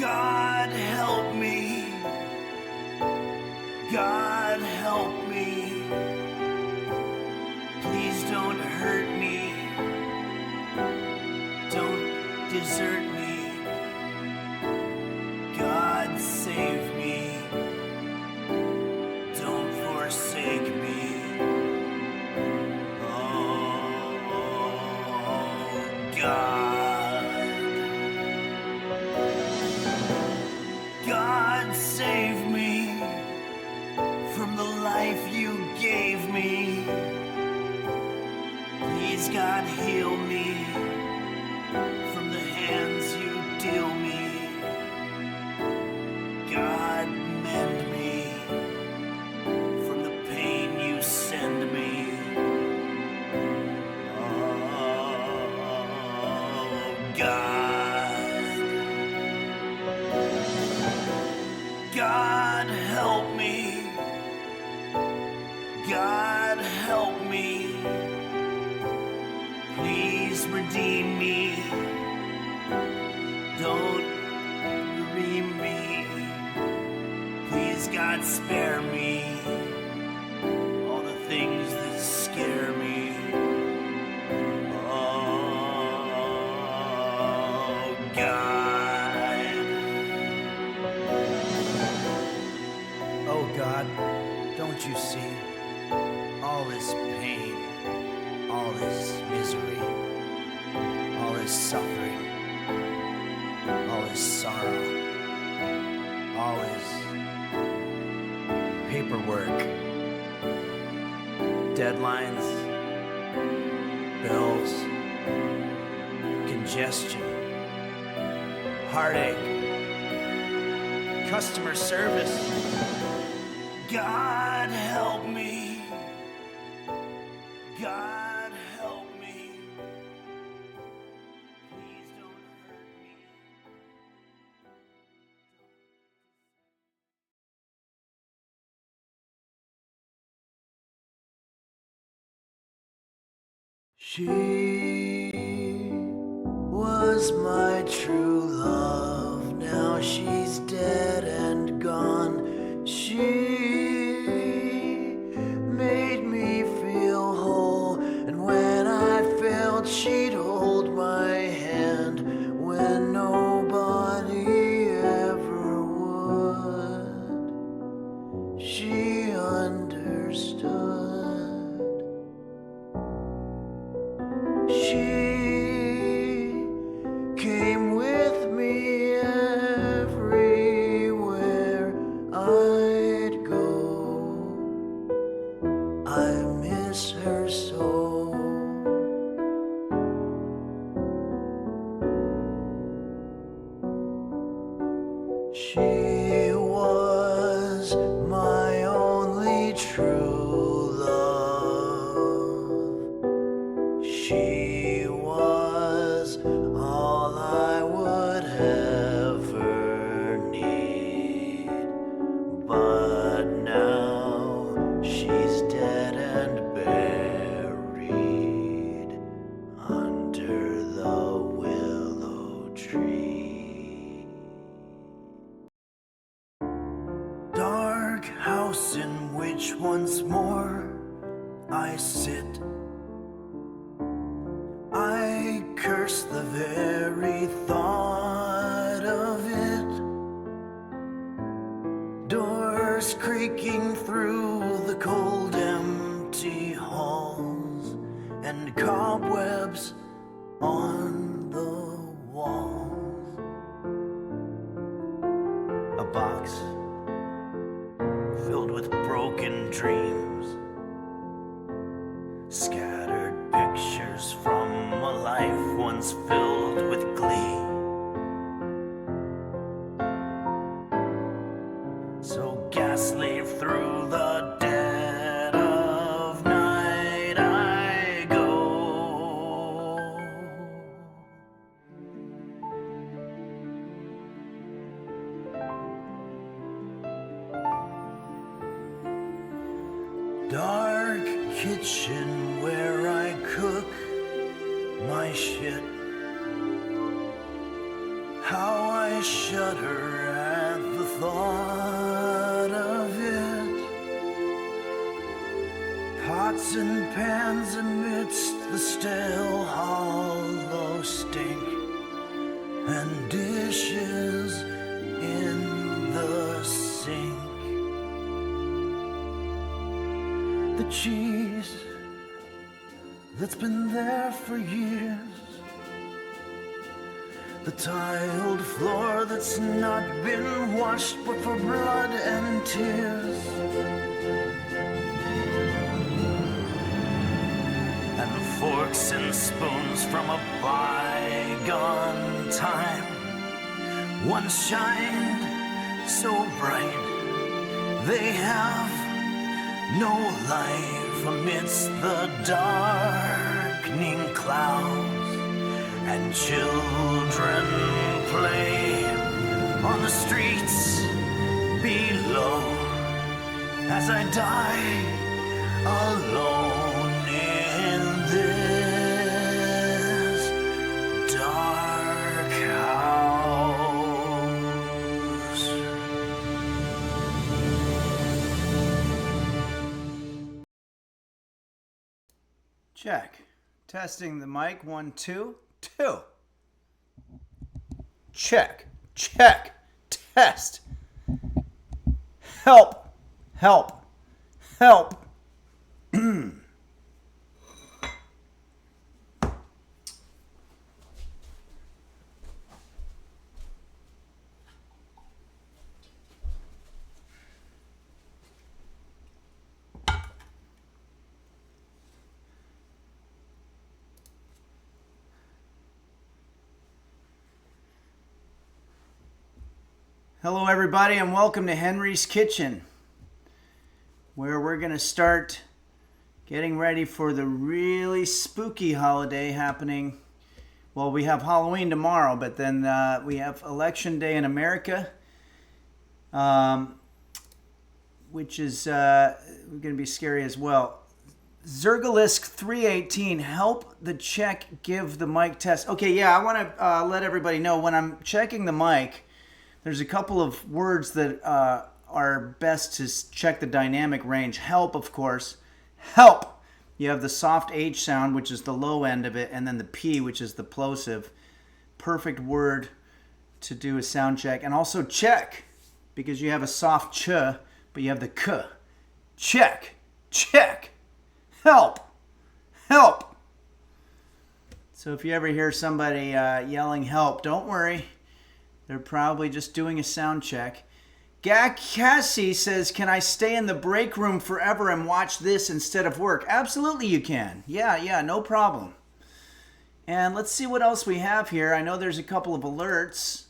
God help me. God help me. Please don't hurt me. Don't desert me. God save me. Don't forsake me. Oh, God. God save me from the life you gave me. Please, God, heal me from the hands you deal me. God, mend me from the pain you send me. Oh, God. God, help me. God, help me. Please redeem me. Don't bereave me. Please, God, spare me all the things that scare me. Oh, God. Oh God, don't you see all this pain, all this misery, all this suffering, all this sorrow, all this paperwork, deadlines, bills, congestion, heartache, customer service. God help me. God help me. Please don't hurt me. She was my true love, now she's dead and gone. She made me feel whole, and when I felt she'd hold my hand when nobody ever would, she understood. She came with me everywhere I'd go. I miss her so. She was my only true love. She was all I would ever need. But now she's dead and buried under the willow tree. Dark house in which once more I sit. I curse the very thought of it. Doors creaking through the cold, empty halls, and cobwebs on the walls. A box filled with broken dreams, scattered pictures from a life once filled with glee. So ghastly through the dead of night I go. Dark kitchen where I cook my shit. How I I shudder at the thought of it. Pots and pans amidst the stale hollow stink, and dishes in the sink. The cheese that's been there for years, the tiled floor that's not been washed but for blood and tears, and forks and spoons from a bygone time once shined so bright they have no life amidst the darkening clouds, and children play on the streets below as I die alone in this dark house. Check. Testing the mic. 1, 2, 2. Check. Check. Test. Help. Help. Help. Hello everybody and welcome to Henry's Kitchen, where we're going to start getting ready for the really spooky holiday happening. Well, we have Halloween tomorrow, but then we have Election Day in America, which is going to be scary as well. Zergalisk 318, help the check give the mic test. Okay, yeah, I want to let everybody know when I'm checking the mic, there's a couple of words that are best to check the dynamic range. Help, of course. Help. You have the soft H sound, which is the low end of it, and then the P, which is the plosive. Perfect word to do a sound check. And also check, because you have a soft ch, but you have the k. Check. Check. Help. Help. So if you ever hear somebody yelling help, don't worry. They're probably just doing a sound check. Gak Cassie says, can I stay in the break room forever and watch this instead of work? Absolutely you can. Yeah, no problem. And let's see what else we have here. I know there's a couple of alerts.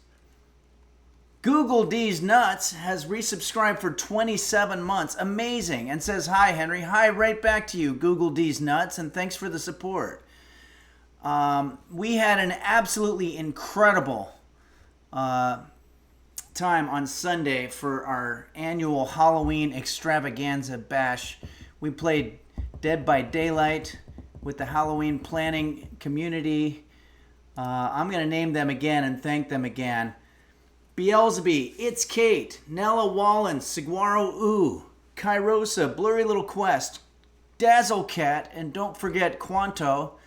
Google D's Nuts has resubscribed for 27 months. Amazing. And says, hi, Henry. Hi, right back to you, Google D's Nuts, and thanks for the support. We had an absolutely incredible time on Sunday for our annual Halloween extravaganza bash. We played Dead by Daylight with the Halloween planning community. I'm going to name them again and thank them again. Beelzebub, It's Kate, Nella Wallen, Saguaro Ooh, Kairosa, Blurry Little Quest, Dazzlecat, and don't forget Quanto.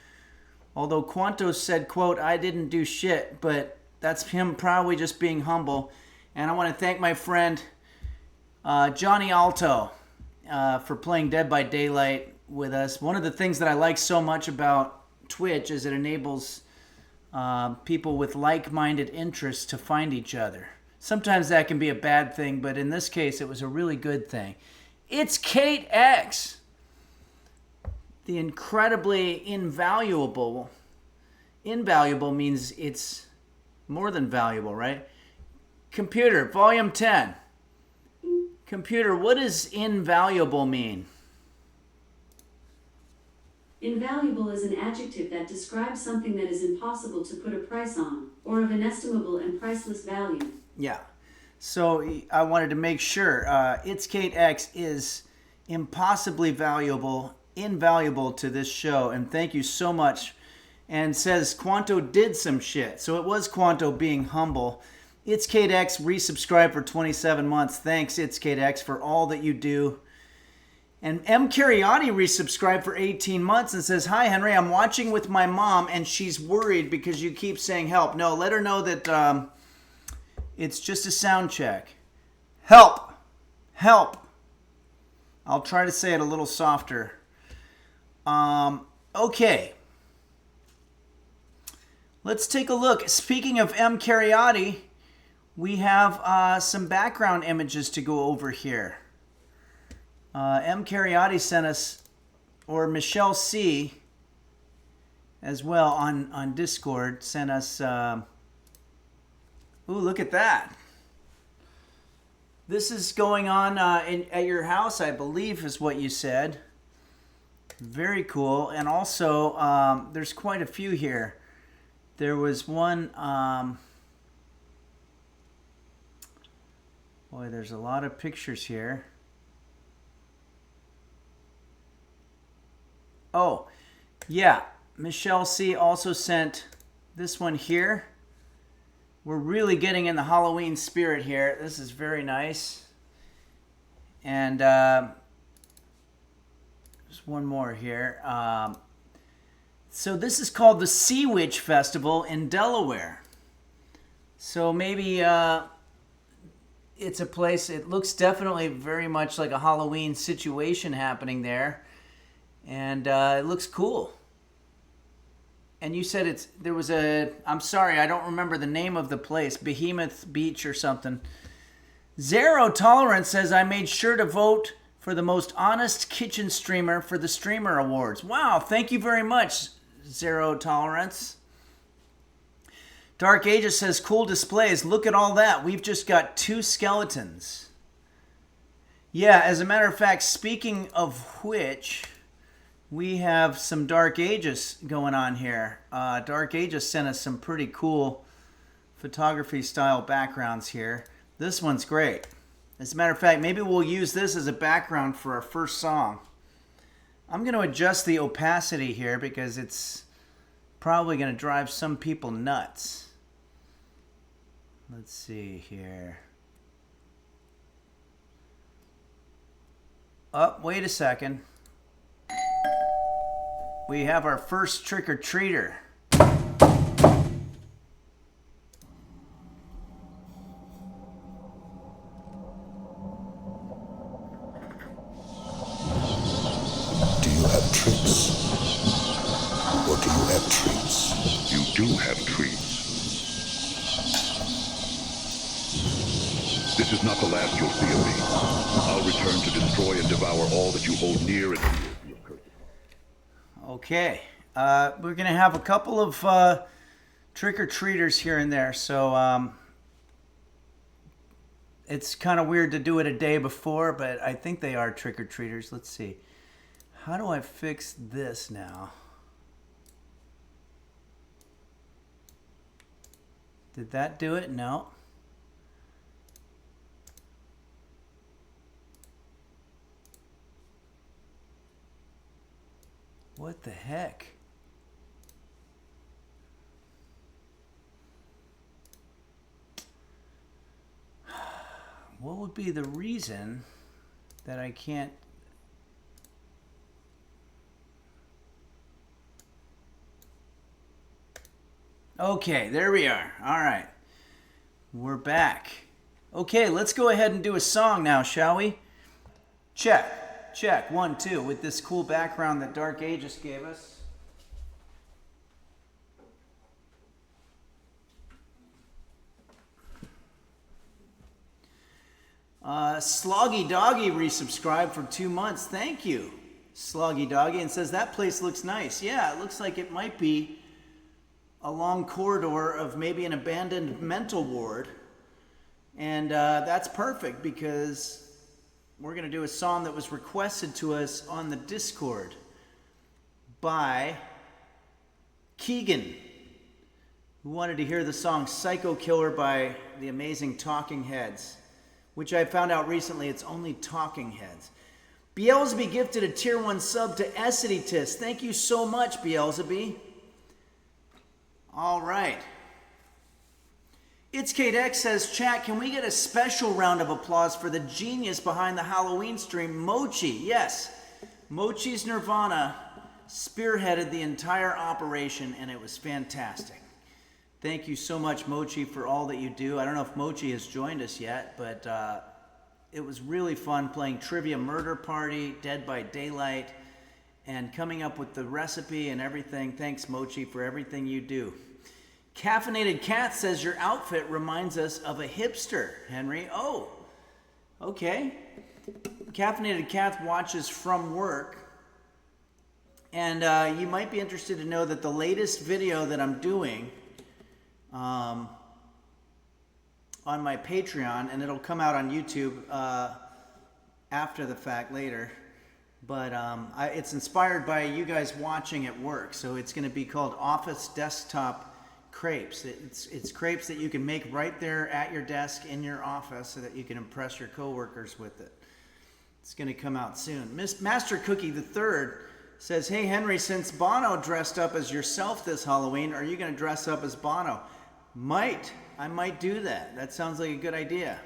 Although Quanto said, quote, I didn't do shit, but that's him probably just being humble. And I want to thank my friend Johnny Alto for playing Dead by Daylight with us. One of the things that I like so much about Twitch is it enables people with like-minded interests to find each other. Sometimes that can be a bad thing, but in this case it was a really good thing. It's Kate X, the incredibly invaluable. Invaluable means it's more than valuable, right? Computer, volume 10. Computer, what does invaluable mean? Invaluable is an adjective that describes something that is impossible to put a price on, or of inestimable and priceless value. Yeah. So I wanted to make sure. It's Kate X is impossibly valuable, invaluable to this show, and thank you so much. And says Quanto did some shit. So it was Quanto being humble. It's KDX resubscribed for 27 months. Thanks, It's KDX, for all that you do. And M. Cariotti resubscribed for 18 months and says, "Hi, Henry. I'm watching with my mom, and she's worried because you keep saying help." No, let her know that it's just a sound check. Help. Help. I'll try to say it a little softer. Okay. Let's take a look. Speaking of M. Cariotti, we have some background images to go over here. M. Cariotti sent us, or Michelle C. as well on Discord, sent us, ooh, look at that. This is going on at your house, I believe is what you said. Very cool. And also, there's quite a few here. There was one, boy, there's a lot of pictures here. Oh, yeah. Michelle C. also sent this one here. We're really getting in the Halloween spirit here. This is very nice. And there's one more here. So this is called the Sea Witch Festival in Delaware. So maybe it's a place, it looks definitely very much like a Halloween situation happening there. And it looks cool. And you said there was I'm sorry, I don't remember the name of the place, Behemoth Beach or something. Zero Tolerance says, "I made sure to vote for the most honest kitchen streamer for the Streamer Awards." Wow, thank you very much, Zero Tolerance. Dark Ages says, "Cool displays. Look at all that. We've just got 2 skeletons." Yeah, as a matter of fact, speaking of which, we have some Dark Ages going on here. Dark Ages sent us some pretty cool photography style backgrounds here. This one's great. As a matter of fact, maybe we'll use this as a background for our first song. I'm going to adjust the opacity here because it's probably going to drive some people nuts. Let's see here. Oh, wait a second. We have our first trick-or-treater. Do you have tricks? Or do you have treats? You do have treats. This is not the last you'll see of me. I'll return to destroy and devour all that you hold near and dear. Okay, we're going to have a couple of trick-or-treaters here and there, so it's kind of weird to do it a day before, but I think they are trick-or-treaters. Let's see. How do I fix this now? Did that do it? No. What the heck? What would be the reason that I can't? Okay, there we are. All right. We're back. Okay, let's go ahead and do a song now, shall we? Check. Check, 1, 2, with this cool background that Dark Ages gave us. Sloggy Doggy resubscribed for 2 months. Thank you, Sloggy Doggy, and says that place looks nice. Yeah, it looks like it might be a long corridor of maybe an abandoned mental ward. And that's perfect because we're going to do a song that was requested to us on the Discord by Keegan, who wanted to hear the song Psycho Killer by the amazing Talking Heads, which I found out recently it's only Talking Heads. Beelzeby gifted a tier 1 sub to Essity. Thank you so much, Beelzeby. All right. It's Kate X says, chat, can we get a special round of applause for the genius behind the Halloween stream, Mochi? Yes, Mochi's Nirvana spearheaded the entire operation, and it was fantastic. Thank you so much, Mochi, for all that you do. I don't know if Mochi has joined us yet, but it was really fun playing Trivia Murder Party, Dead by Daylight, and coming up with the recipe and everything. Thanks, Mochi, for everything you do. Caffeinated Cat says your outfit reminds us of a hipster, Henry. Oh, okay. Caffeinated Cat watches from work. And you might be interested to know that the latest video that I'm doing on my Patreon, and it'll come out on YouTube after the fact later, but it's inspired by you guys watching at work. So it's going to be called Office Desktop Crepes. It's crepes that you can make right there at your desk in your office so that you can impress your coworkers with it. It's going to come out soon. Miss Master Cookie the Third says, hey Henry, since Bono dressed up as yourself this Halloween, are you going to dress up as Bono? I might do that. That sounds like a good idea.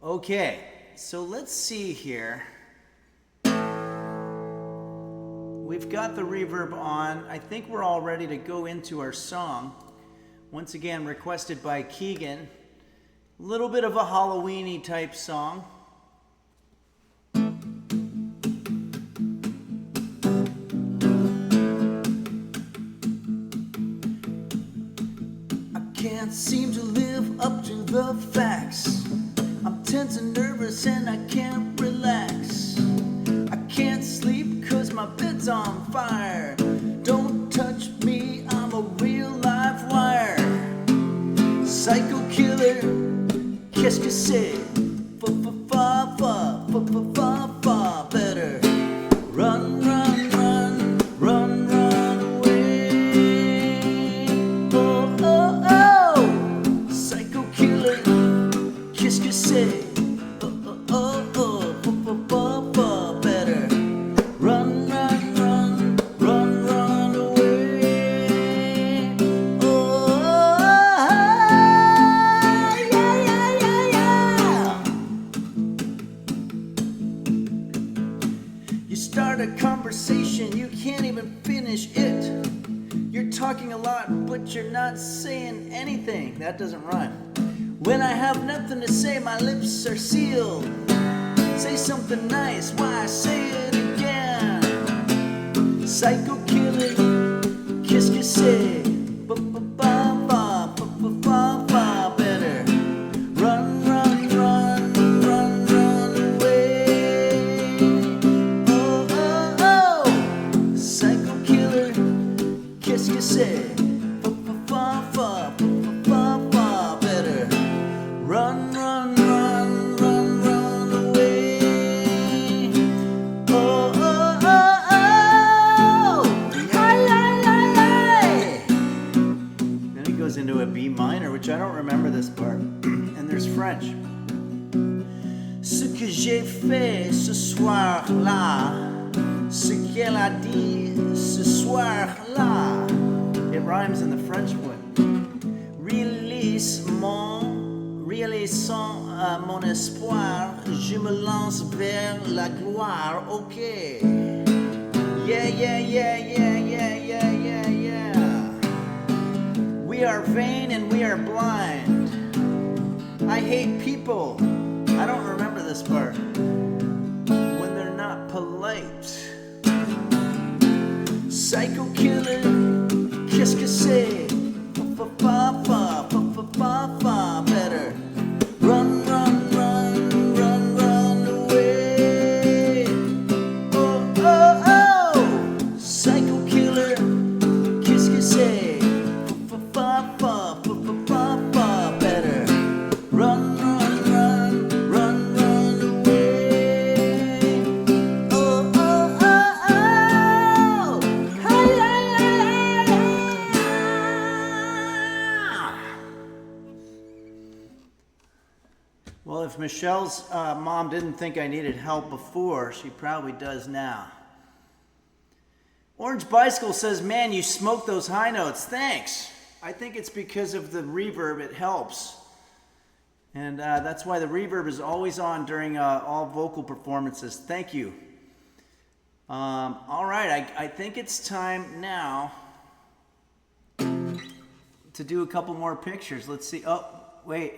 Okay, so let's see here. We've got the reverb on. I think we're all ready to go into our song. Once again, requested by Keegan. A little bit of a Halloween-y type song. I can't seem to live up to the facts. I'm tense and nervous and I can't relax. I can't sleep 'cause my bed's on fire. Don't touch me, I'm a real live wire. Psycho killer, qu'est-ce que c'est? Fa better run, run, run, run, run away. Oh, oh, oh, psycho killer, qu'est-ce que c'est? Oh, oh, oh, oh, better run, run, run, run, run away. Oh, yeah, yeah, yeah, yeah. You start a conversation, you can't even finish it. You're talking a lot, but you're not saying anything. That doesn't rhyme. When I have nothing to say, my lips are sealed. Say something nice, why say it again? Psycho killer, qu'est-ce que c'est? Better run, run, run, run, run away. Oh, oh, oh, psycho killer, qu'est-ce que c'est? Better run, run, run, run, run away. Oh, oh, oh, oh, ay, ay, ay, ay. Then he goes into a B minor, which I don't remember this part. And there's French. Ce que j'ai fait ce soir-là, ce qu'elle a dit ce soir-là. It rhymes in the French one. Réalisant mon espoir, je me lance vers la gloire. Ok. Yeah, yeah, yeah, yeah, yeah, yeah, yeah, yeah. We are vain and we are blind. I hate people. I don't remember this part. When they're not polite. Psycho killer, qu'est-ce que c'est? Better run, run, run, run, run away. Oh, oh, oh, psycho killer, qu'est-ce que c'est? Better run, run, run, run, run away. Oh, oh, oh, oh, hey, hey, hey, hey. Well, if Michelle's mom didn't think I needed help before, she probably does now. Orange Bicycle says, man, you smoked those high notes. Thanks. I think it's because of the reverb. It helps. And that's why the reverb is always on during all vocal performances. Thank you. All right, I think it's time now to do a couple more pictures. Let's see. Oh, wait.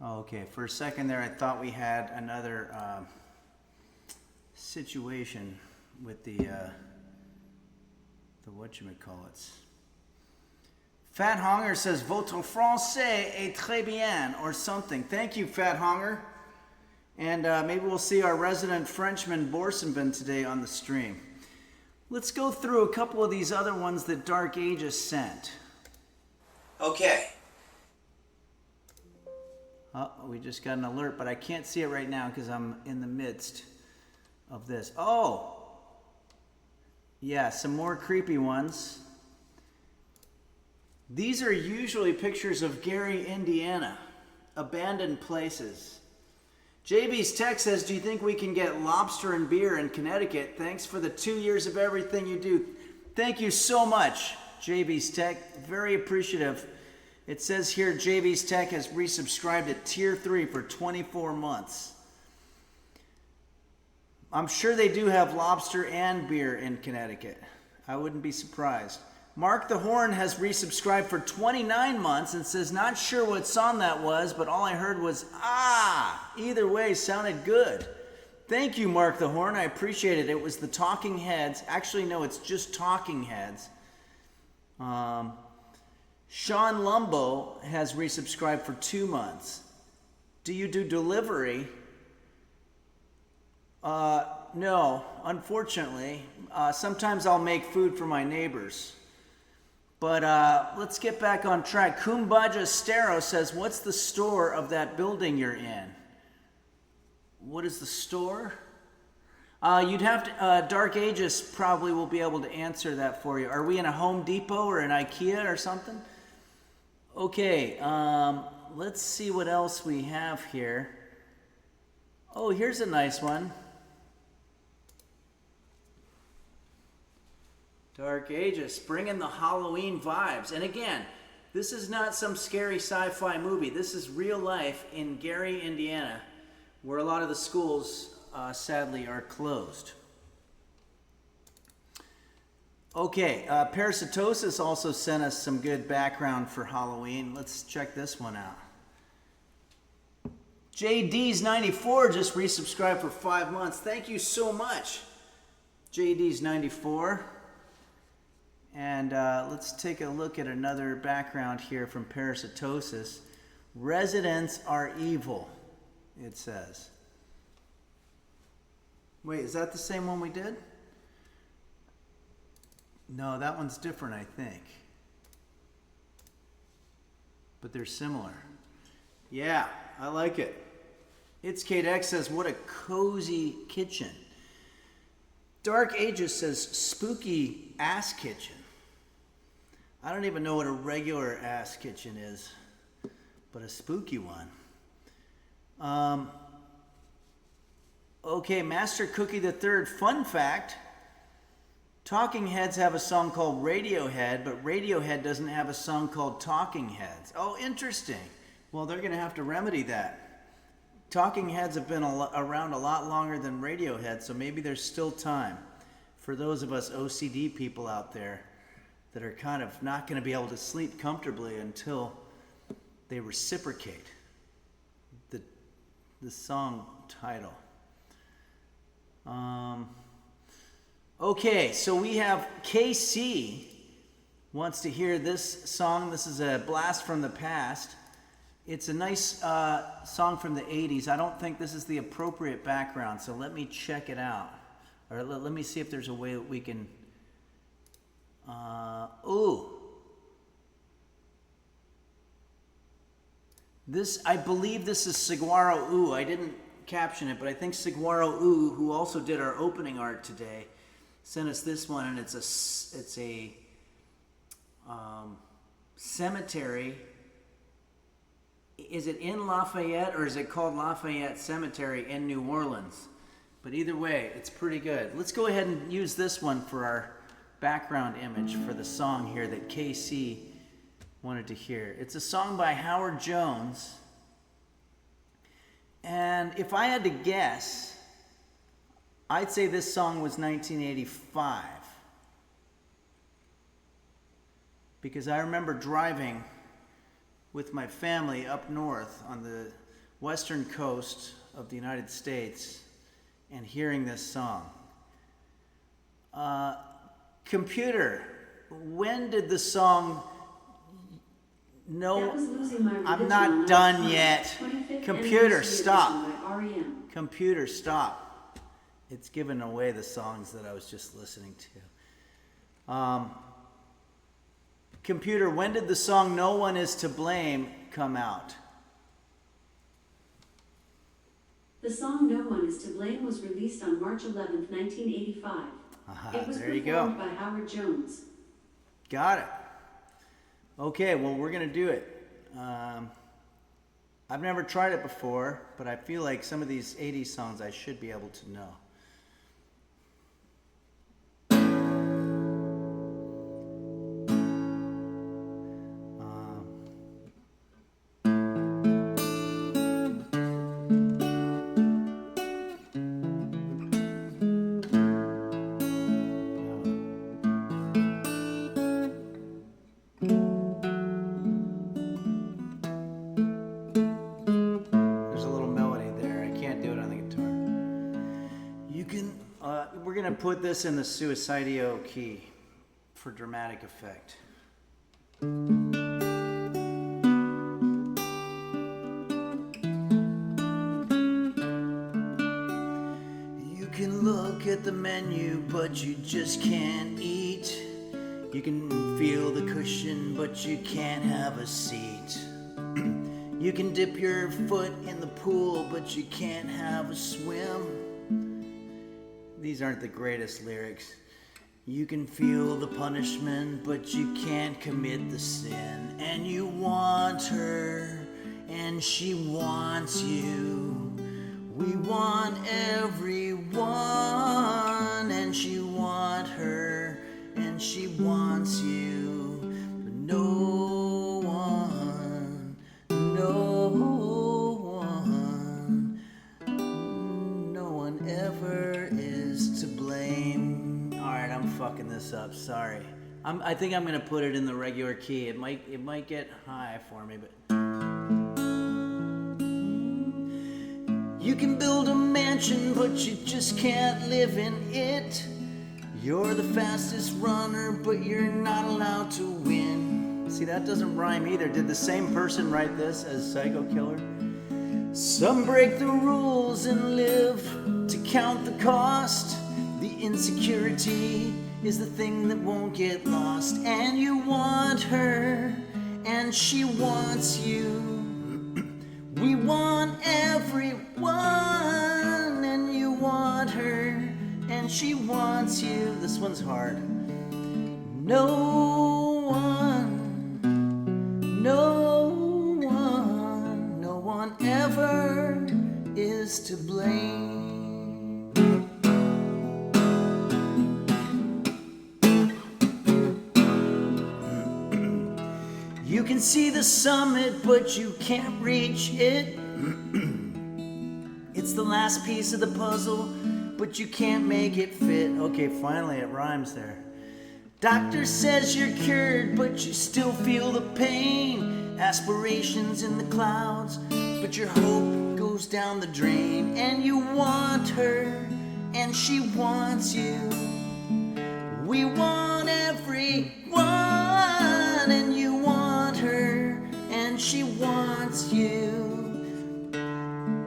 Okay, for a second there, I thought we had another situation with the whatchamacallits. Fat Honger says, Votre français est très bien, or something. Thank you, Fat Honger. And maybe we'll see our resident Frenchman, Borsenben, today on the stream. Let's go through a couple of these other ones that Dark Ages sent. Okay. Oh, we just got an alert, but I can't see it right now because I'm in the midst of this. Oh! Yeah, some more creepy ones. These are usually pictures of Gary, Indiana. Abandoned places. JB's text says, do you think we can get lobster and beer in Connecticut? Thanks for the 2 years of everything you do. Thank you so much, JB's Tech. Very appreciative. It says here JB's Tech has resubscribed at Tier 3 for 24 months. I'm sure they do have lobster and beer in Connecticut. I wouldn't be surprised. Mark the Horn has resubscribed for 29 months and says, not sure what song that was, but all I heard was, ah! Either way, sounded good. Thank you, Mark the Horn. I appreciate it. It was the Talking Heads. Actually, no, it's just Talking Heads. Sean Lumbo has resubscribed for 2 months. Do you do delivery? No, unfortunately. Sometimes I'll make food for my neighbors. But let's get back on track. Kumbaja Stero says, what's the store of that building you're in? What is the store? You'd have to, Dark Ages probably will be able to answer that for you. Are we in a Home Depot or an IKEA or something? Okay, let's see what else we have here. Oh, here's a nice one. Dark Ages, bringing the Halloween vibes. And again, this is not some scary sci-fi movie. This is real life in Gary, Indiana, where a lot of the schools, sadly, are closed. Okay, Parasitosis also sent us some good background for Halloween. Let's check this one out. JD's94 just resubscribed for 5 months. Thank you so much, JD's94. And let's take a look at another background here from Parasitosis. Residents are evil, it says. Wait, is that the same one we did? No, that one's different, I think. But they're similar. Yeah, I like it. It's Kate X says, what a cozy kitchen. Dark Ages says, spooky ass kitchen. I don't even know what a regular ass kitchen is, but a spooky one. Okay, Master Cookie the Third, fun fact. Talking Heads have a song called Radiohead, but Radiohead doesn't have a song called Talking Heads. Oh, interesting. Well, they're going to have to remedy that. Talking Heads have been around a lot longer than Radiohead, so maybe there's still time for those of us OCD people out there that are kind of not going to be able to sleep comfortably until they reciprocate the song title. Okay, so we have KC wants to hear this song. This is a blast from the past. It's a nice song from the 80s. I don't think this is the appropriate background, so let me check it out. Or let me see if there's a way that we can... This, I believe this is Saguaro Ooh. I didn't caption it, but I think Saguaro Ooh, who also did our opening art today, sent us this one, and it's a cemetery Is it in Lafayette or is it called Lafayette Cemetery in New Orleans? But either way, it's pretty good. Let's go ahead and use this one for our background image for the song here that KC wanted to hear. It's a song by Howard Jones. And if I had to guess, I'd say this song was 1985. Because I remember driving with my family up north on the western coast of the United States and hearing this song. Computer, when did the song That was Losing My Religion I'm not on done Time. yet. 25th Computer, Anniversary stop. Edition by R.E.M. Computer, stop. It's giving away the songs that I was just listening to. Computer, when did the song No One Is to Blame come out? The song No One Is to Blame was released on March 11th, 1985. It was There you performed go. by Howard Jones. Got it. Okay, well, we're going to do it. I've never tried it before, but I feel like some of these 80s songs I should be able to know. There's a little melody there. I can't do it on the guitar. You can. We're gonna put this in the Suicidio key for dramatic effect. You can look at the menu, but you just can't eat. You can feel the cushion, but you can't have a seat. You can dip your foot in the pool, but you can't have a swim. These aren't the greatest lyrics. You can feel the punishment, but you can't commit the sin. And you want her, and she wants you. We want everyone, and she want her, and she wants you. But no one, no one ever is to blame. All right, I'm fucking this up. Sorry. I think I'm gonna put it in the regular key. It might get high for me, but. You can build a mansion, but you just can't live in it. You're the fastest runner, but you're not allowed to win. See, that doesn't rhyme either. Did the same person write this as Psycho Killer? Some break the rules and live to count the cost. The insecurity is the thing that won't get lost. And you want her, and she wants you. We want everyone, and you want her, and she wants you. This one's hard. No one ever is to blame. You can see the summit, but you can't reach it. It's the last piece of the puzzle, but you can't make it fit. Okay, finally it rhymes there. Doctor says you're cured, but you still feel the pain. Aspirations in the clouds, but your hope goes down the drain. And you want her, and she wants you. We want everyone, and you want her, and she wants you.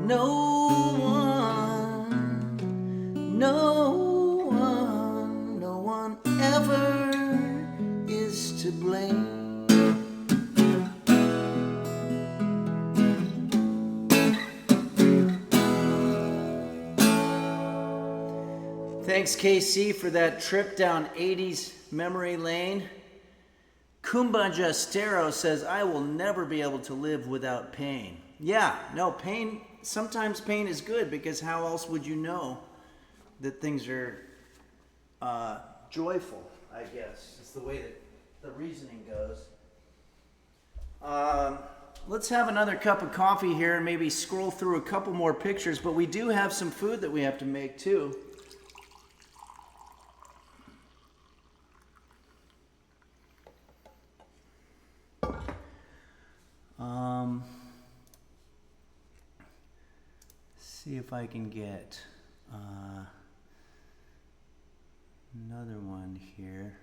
No one ever is to blame. Thanks, KC, for that trip down 80s memory lane. Kumba Justero says, I will never be able to live without pain. Yeah, no, pain, sometimes pain is good because how else would you know that things are joyful, I guess. It's the way that the reasoning goes. Let's have another cup of coffee here and maybe scroll through a couple more pictures, but we do have some food that we have to make too. See if I can get another one here.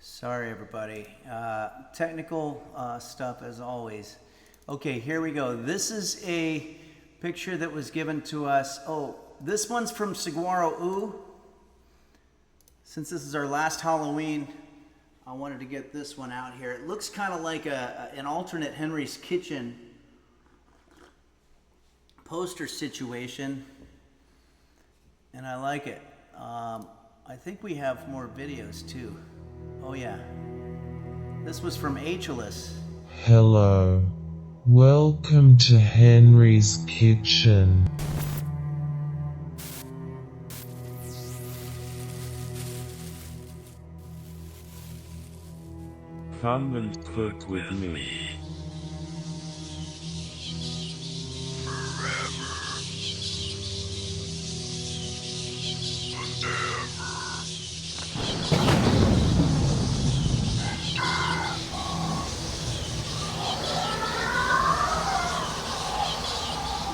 Sorry, everybody. Technical stuff as always. Okay, here we go. This is a picture that was given to us. Oh, this one's from Saguaro Ooh. Since this is our last Halloween, I wanted to get this one out here. It looks kind of like an alternate Henry's Kitchen poster situation, and I like it. I think we have more videos too. Oh yeah. This was from HLS. Hello. Welcome to Henry's Kitchen. Come and cook with me.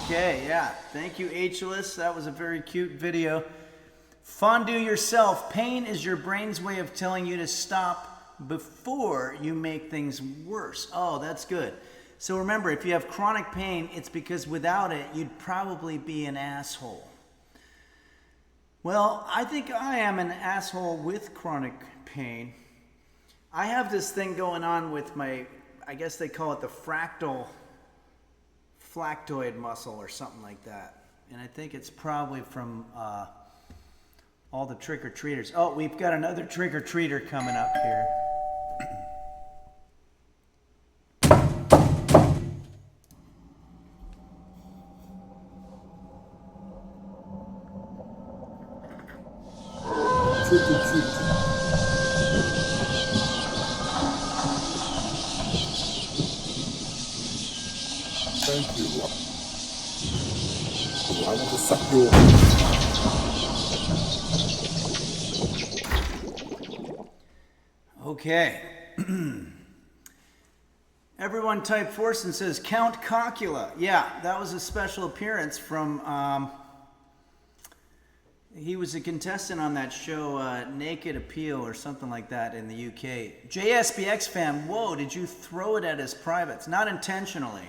Okay, yeah. Thank you, HLS. That was a very cute video. Fondue yourself. Pain is your brain's way of telling you to stop before you make things worse. Oh, that's good. So remember, if you have chronic pain, it's because without it, you'd probably be an asshole. Well, I think I am an asshole with chronic pain. I have this thing going on with my, I guess they call it the flactoid muscle or something like that. And I think it's probably from all the trick-or-treaters. Oh, we've got another trick-or-treater coming up here. Thank you. Oh, I want to suck your... Okay. Everyone type Forsen says Count Cocula. Yeah, that was a special appearance from... he was a contestant on that show, Naked Appeal or something like that in the UK. JSBX fan, whoa, did you throw it at his privates? Not intentionally.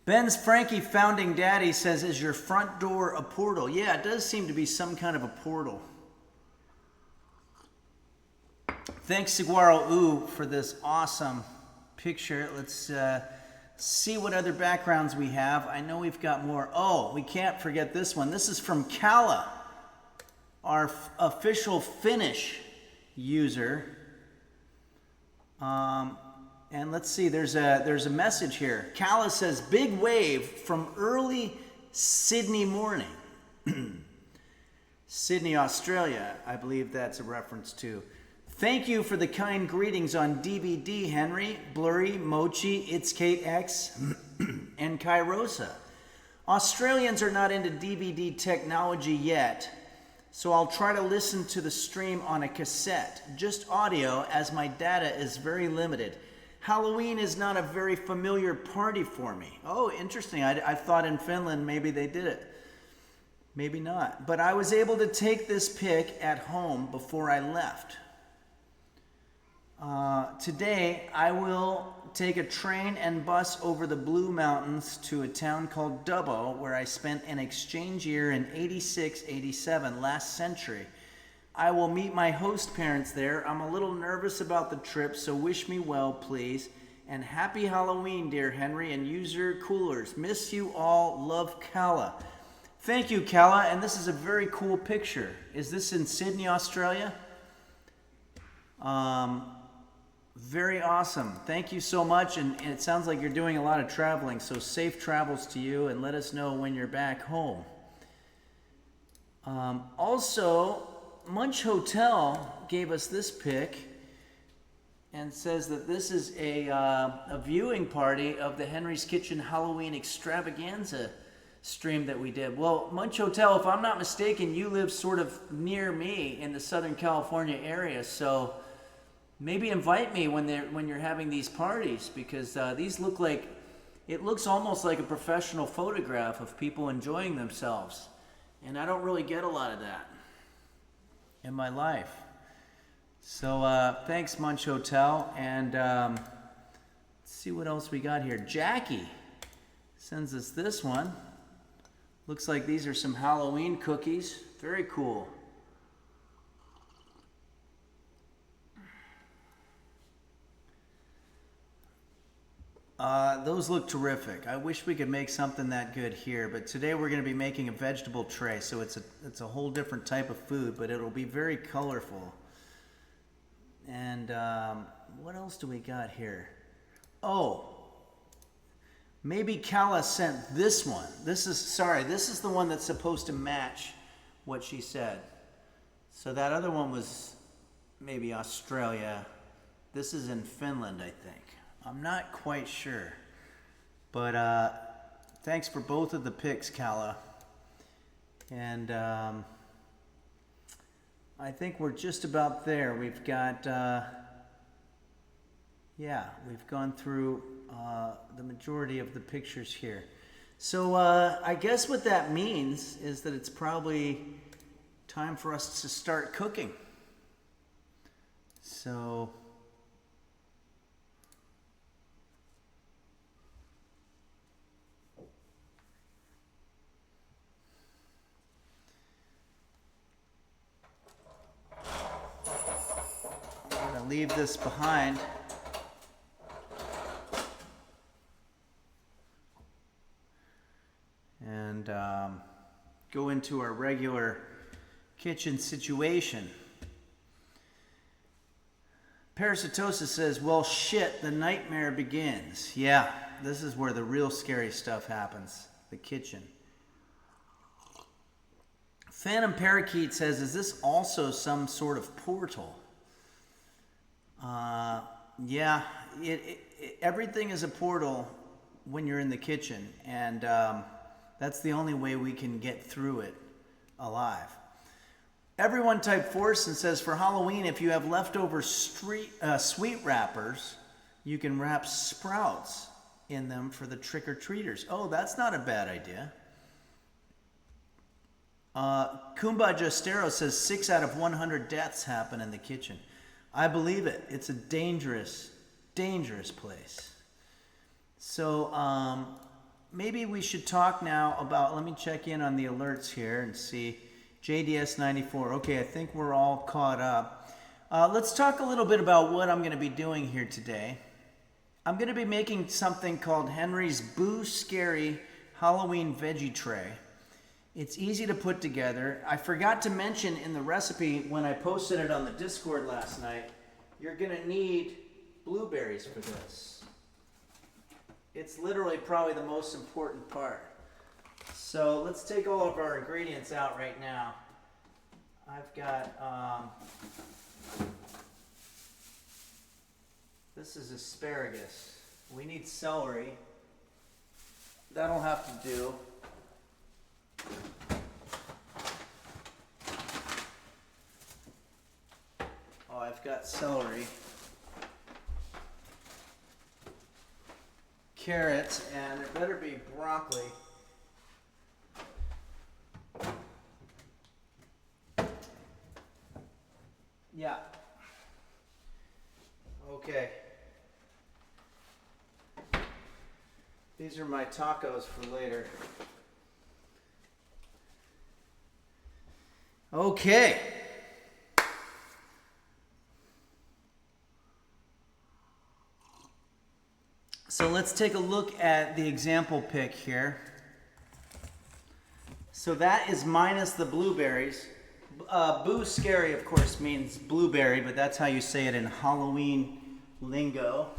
Ben's Frankie Founding Daddy says, is your front door a portal? Yeah, it does seem to be some kind of a portal. Thanks, Saguaro Ooh, for this awesome picture. Let's see what other backgrounds we have. I know we've got more. Oh, we can't forget this one. This is from Kala, our official Finnish user. And let's see, there's a message here. Kala says, big wave from early Sydney morning. Sydney, Australia, I believe that's a reference to. Thank you for the kind greetings on DVD, Henry, Blurry, Mochi, It's Kate X, and Kairosa. Australians are not into DVD technology yet, so I'll try to listen to the stream on a cassette, just audio, as my data is very limited. Halloween is not a very familiar party for me. Oh, interesting. I thought in Finland maybe they did it. Maybe not. But I was able to take this pic at home before I left. Today, I will take a train and bus over the Blue Mountains to a town called Dubbo, where I spent an exchange year in 86-87, last century. I will meet my host parents there. I'm a little nervous about the trip, so wish me well, please. And happy Halloween, dear Henry, and use your coolers. Miss you all. Love, Calla. Thank you, Calla, and this is a very cool picture. Is this in Sydney, Australia? Very awesome. Thank you so much, and it sounds like you're doing a lot of traveling, so safe travels to you, and let us know when you're back home. Also, Munch Hotel gave us this pic and says that this is a viewing party of the Henry's Kitchen Halloween extravaganza stream that we did. Well, Munch Hotel, if I'm not mistaken, you live sort of near me in the Southern California area, so maybe invite me when you're having these parties, because these look like, it looks almost like a professional photograph of people enjoying themselves, and I don't really get a lot of that in my life. So thanks, Munch Hotel, and let's see what else we got here. Jackie sends us this one. Looks like these are some Halloween cookies. Very cool. Those look terrific. I wish we could make something that good here, but today we're going to be making a vegetable tray, so it's a whole different type of food, but it'll be very colorful. And what else do we got here? Oh, maybe Calla sent this one. This is the one that's supposed to match what she said. So that other one was maybe Australia. This is in Finland, I think. I'm not quite sure. But thanks for both of the pics, Calla. And I think we're just about there. We've got, we've gone through the majority of the pictures here. So I guess what that means is that it's probably time for us to start cooking. So leave this behind. And go into our regular kitchen situation. Parasitosis says, well, shit, the nightmare begins. Yeah, this is where the real scary stuff happens, the kitchen. Phantom Parakeet says, is this also some sort of portal? Yeah, everything is a portal when you're in the kitchen, and that's the only way we can get through it alive. Everyone type Force and says, for Halloween, if you have leftover sweet wrappers, you can wrap sprouts in them for the trick-or-treaters. Oh, that's not a bad idea. Kumba Justero says 6 out of 100 deaths happen in the kitchen. I believe it. It's a dangerous, dangerous place. So maybe we should talk now about, let me check in on the alerts here and see. JDS 94. Okay, I think we're all caught up. Let's talk a little bit about what I'm going to be doing here today. I'm going to be making something called Henry's Boo Scary Halloween Veggie Tray. It's easy to put together. I forgot to mention in the recipe when I posted it on the Discord last night, you're going to need blueberries for this. It's literally probably the most important part. So let's take all of our ingredients out right now. I've got, this is asparagus. We need celery. That'll have to do. Oh, I've got celery, carrots, and it better be broccoli. Yeah. Okay. These are my tacos for later. Okay. So let's take a look at the example pic here. So that is minus the blueberries. Boo scary, of course, means blueberry, but that's how you say it in Halloween lingo.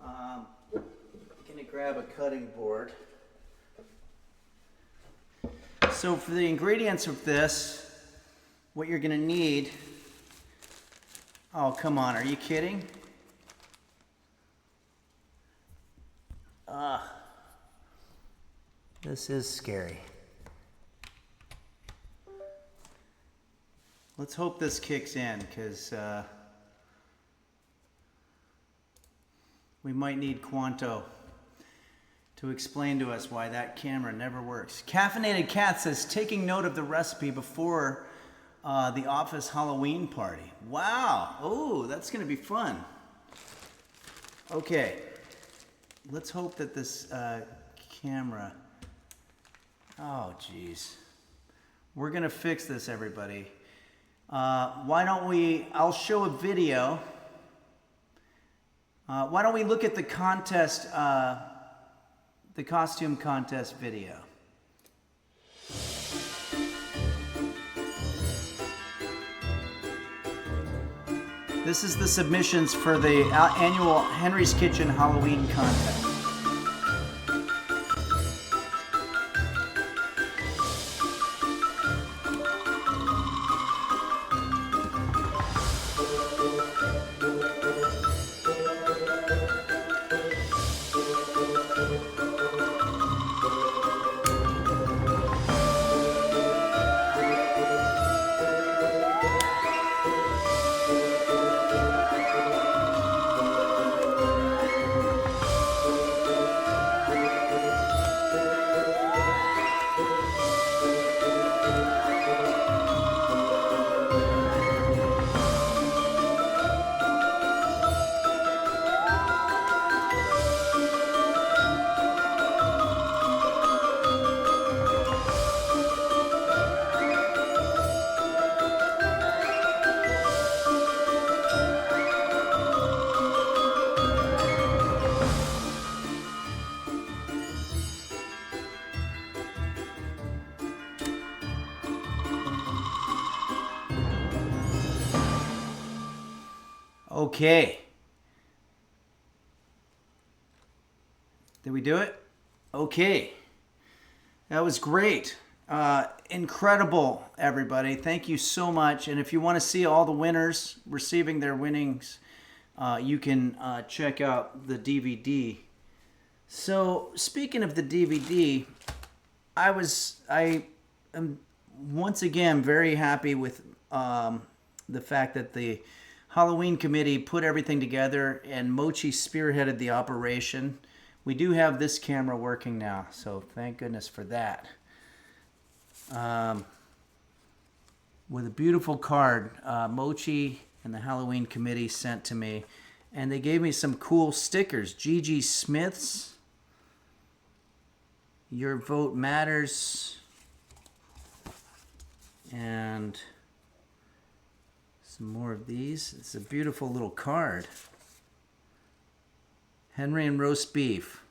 Gonna grab a cutting board. So for the ingredients of this, what you're gonna need, oh come on, are you kidding? This is scary. Let's hope this kicks in, because we might need Quanto to explain to us why that camera never works. Caffeinated Cat says, taking note of the recipe before the office Halloween party. Wow. Oh, that's going to be fun. Okay. Let's hope that this camera... Oh, geez. We're going to fix this, everybody. Why don't we... I'll show a video. Why don't we look at the contest... the costume contest video. This is the submissions for the annual Henry's Kitchen Halloween contest. Okay. Did we do it? Okay. That was great. Incredible, everybody. Thank you so much. And if you want to see all the winners receiving their winnings, you can check out the DVD. So, speaking of the DVD, I am once again very happy with the fact that the Halloween committee put everything together and Mochi spearheaded the operation. We do have this camera working now, so thank goodness for that. With a beautiful card, Mochi and the Halloween committee sent to me, and they gave me some cool stickers. Gigi Smith's, Your Vote Matters, and some more of these. It's a beautiful little card. Henry and roast beef.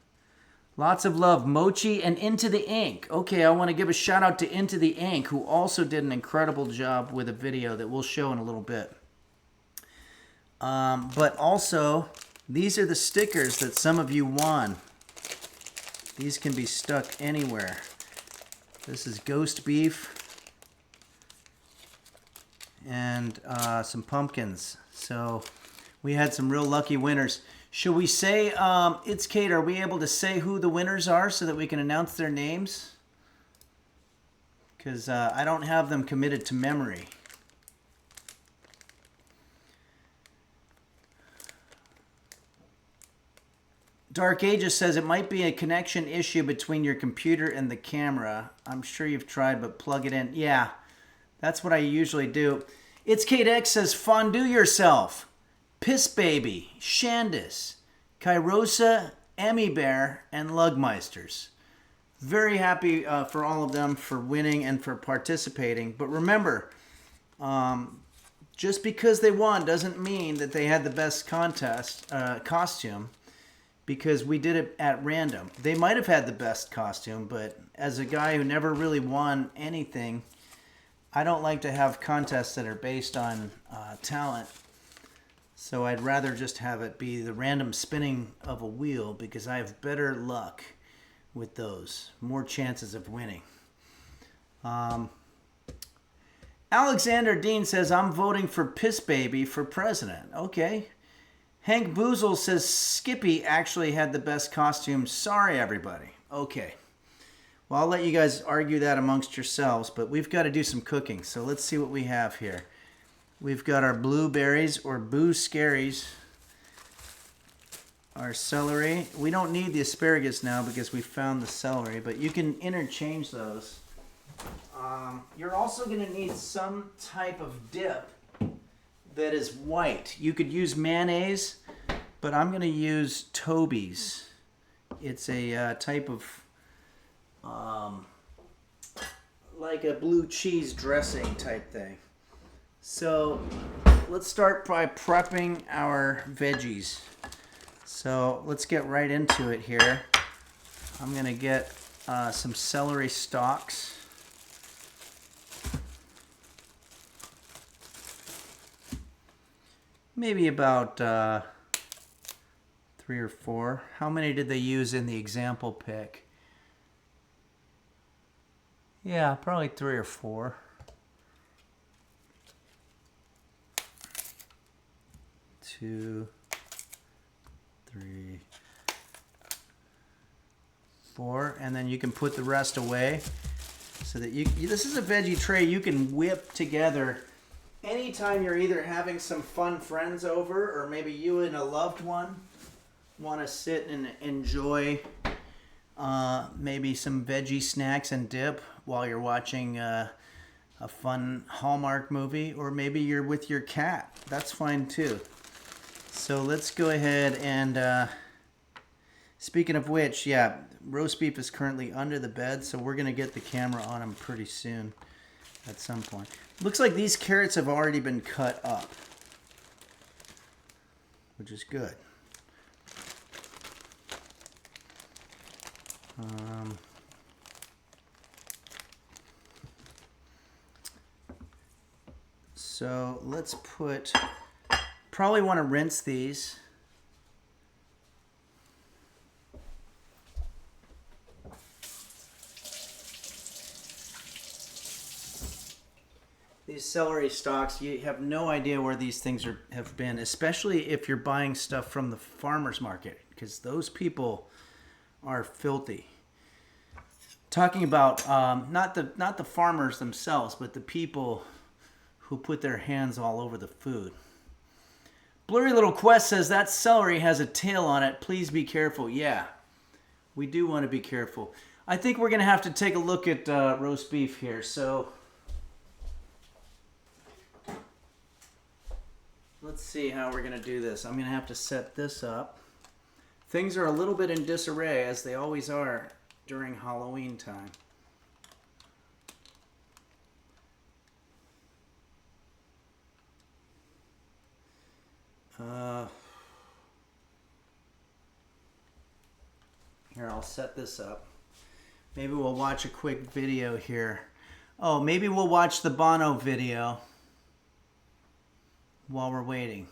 Lots of love, Mochi and Into the Ink. Okay, I want to give a shout out to Into the Ink, who also did an incredible job with a video that we'll show in a little bit. But also, these are the stickers that some of you won. These can be stuck anywhere. This is Ghost Beef. And some pumpkins. So we had some real lucky winners. Should we say, it's Kate, are we able to say who the winners are so that we can announce their names? Because I don't have them committed to memory. Dark Ages says it might be a connection issue between your computer and the camera. I'm sure you've tried, but plug it in. Yeah. That's what I usually do. It's Kate X says, fondue yourself. Piss Baby, Shandis, Kairosa, Emmy Bear, and Lugmeisters. Very happy for all of them for winning and for participating. But remember, just because they won doesn't mean that they had the best costume, because we did it at random. They might have had the best costume, but as a guy who never really won anything, I don't like to have contests that are based on talent. So I'd rather just have it be the random spinning of a wheel, because I have better luck with those. More chances of winning. Alexander Dean says, I'm voting for Piss Baby for president. Okay. Hank Boozle says, Skippy actually had the best costume. Sorry, everybody. Okay. Well, I'll let you guys argue that amongst yourselves, but we've got to do some cooking. So let's see what we have here. We've got our blueberries, or boo scaries. Our celery. We don't need the asparagus now because we found the celery, but you can interchange those. You're also going to need some type of dip that is white. You could use mayonnaise, but I'm going to use Toby's. It's a type of like a blue cheese dressing type thing. So let's start by prepping our veggies. So let's get right into it here. I'm going to get some celery stalks. Maybe about 3 or 4. How many did they use in the example pick? Yeah, probably 3 or 4. 2, 3, 4, and then you can put the rest away so that this is a veggie tray you can whip together anytime you're either having some fun friends over, or maybe you and a loved one want to sit and enjoy maybe some veggie snacks and dip while you're watching a fun Hallmark movie, or maybe you're with your cat. That's fine too. So let's go ahead and speaking of which, yeah, roast beef is currently under the bed, so we're going to get the camera on him pretty soon at some point. Looks like these carrots have already been cut up, which is good. So let's probably want to rinse these. These celery stalks, you have no idea where these things have been, especially if you're buying stuff from the farmer's market, because those people are filthy. Talking about not the farmers themselves, but the people who put their hands all over the food. Blurry Little Quest says, that celery has a tail on it. Please be careful. Yeah, we do want to be careful. I think we're going to have to take a look at roast beef here. So let's see how we're going to do this. I'm going to have to set this up. Things are a little bit in disarray, as they always are during Halloween time. Here, I'll set this up. Maybe we'll watch a quick video here. Oh, maybe we'll watch the Bono video while we're waiting.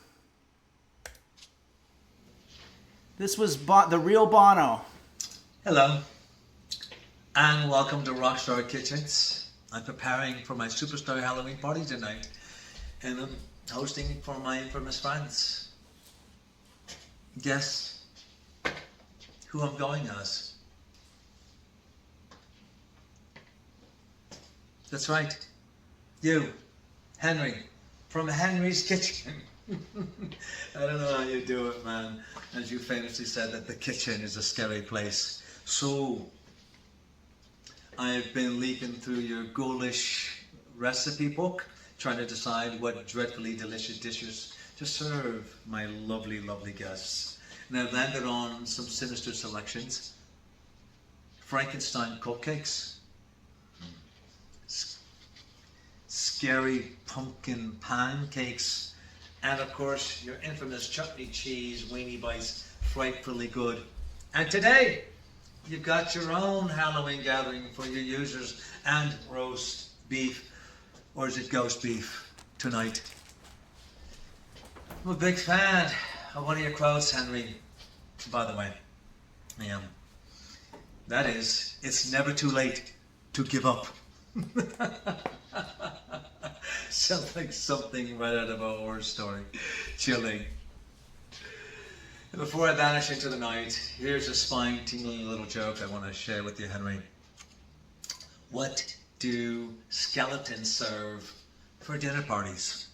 This was the real Bono. Hello, and welcome to Rockstar Kitchens. I'm preparing for my Superstar Halloween party tonight, and I'm hosting for my infamous friends. Guess who I'm going as? That's right, you, Henry, from Henry's Kitchen. I don't know how you do it, man. As you famously said, that the kitchen is a scary place. So, I've been leafing through your ghoulish recipe book, trying to decide what dreadfully delicious dishes to serve my lovely, lovely guests. And I've landed on some sinister selections. Frankenstein cupcakes. Scary pumpkin pancakes. And of course, your infamous chutney cheese weenie bites, frightfully good. And today, you've got your own Halloween gathering for your users and roast beef. Or is it ghost beef tonight? I'm a big fan of one of your quotes, Henry. By the way, I am. That is, it's never too late to give up. Sounds like something right out of a horror story. Chilling. And before I vanish into the night, here's a spine-tingling little joke I want to share with you, Henry. What do skeletons serve for dinner parties?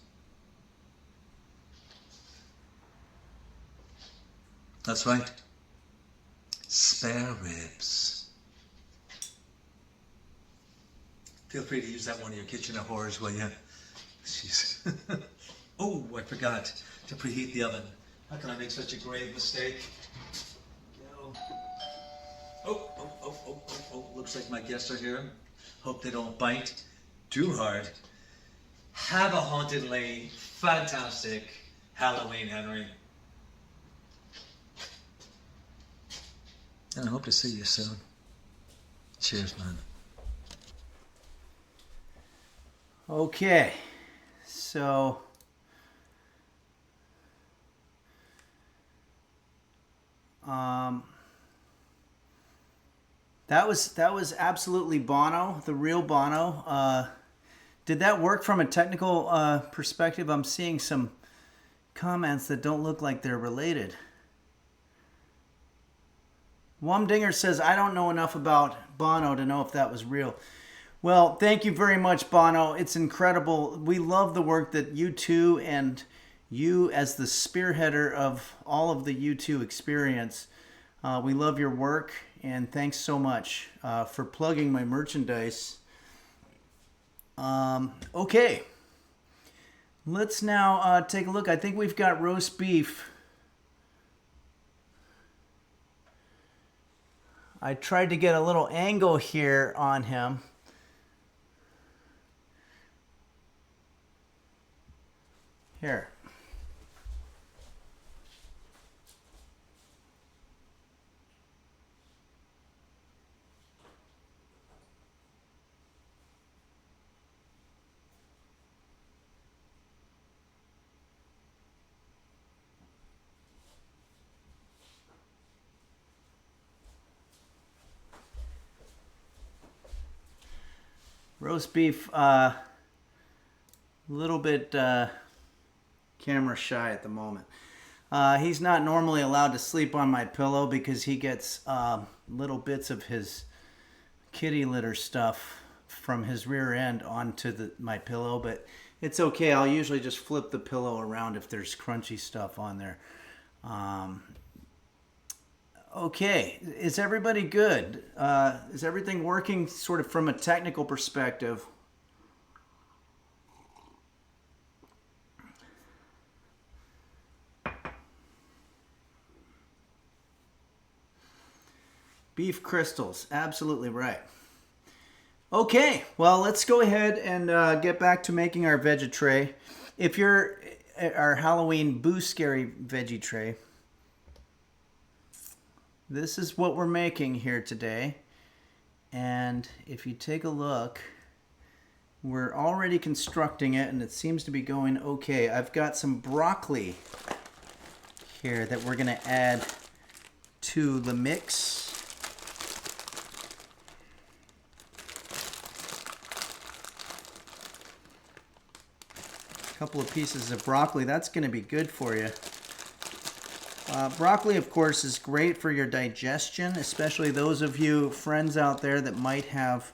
That's right. Spare ribs. Feel free to use that one in your kitchen of horrors, will you? Jeez. Oh, I forgot to preheat the oven. How can I make such a grave mistake? Oh. Looks like my guests are here. Hope they don't bite too hard. Have a hauntedly fantastic Halloween, Henry. And I hope to see you soon. Cheers, man. Okay, so that was absolutely Bono, the real Bono. Did that work from a technical perspective? I'm seeing some comments that don't look like they're related. Wumdinger says, I don't know enough about Bono to know if that was real. Well, thank you very much, Bono. It's incredible. We love the work that you two and you as the spearheader of all of the U2 experience. We love your work, and thanks so much for plugging my merchandise. Okay. Let's now take a look. I think we've got roast beef. I tried to get a little angle here on him. Here. Roast beef, a little bit camera shy at the moment. He's not normally allowed to sleep on my pillow because he gets little bits of his kitty litter stuff from his rear end onto my pillow, but it's okay. I'll usually just flip the pillow around if there's crunchy stuff on there. Okay, is everybody good? Is everything working sort of from a technical perspective? Beef crystals, absolutely right. Okay, well, let's go ahead and get back to making our veggie tray. If you're our Halloween Boo Scary veggie tray, this is what we're making here today. And if you take a look, we're already constructing it and it seems to be going okay. I've got some broccoli here that we're gonna add to the mix. A couple of pieces of broccoli, that's gonna be good for you. Broccoli, of course, is great for your digestion, especially those of you friends out there that might have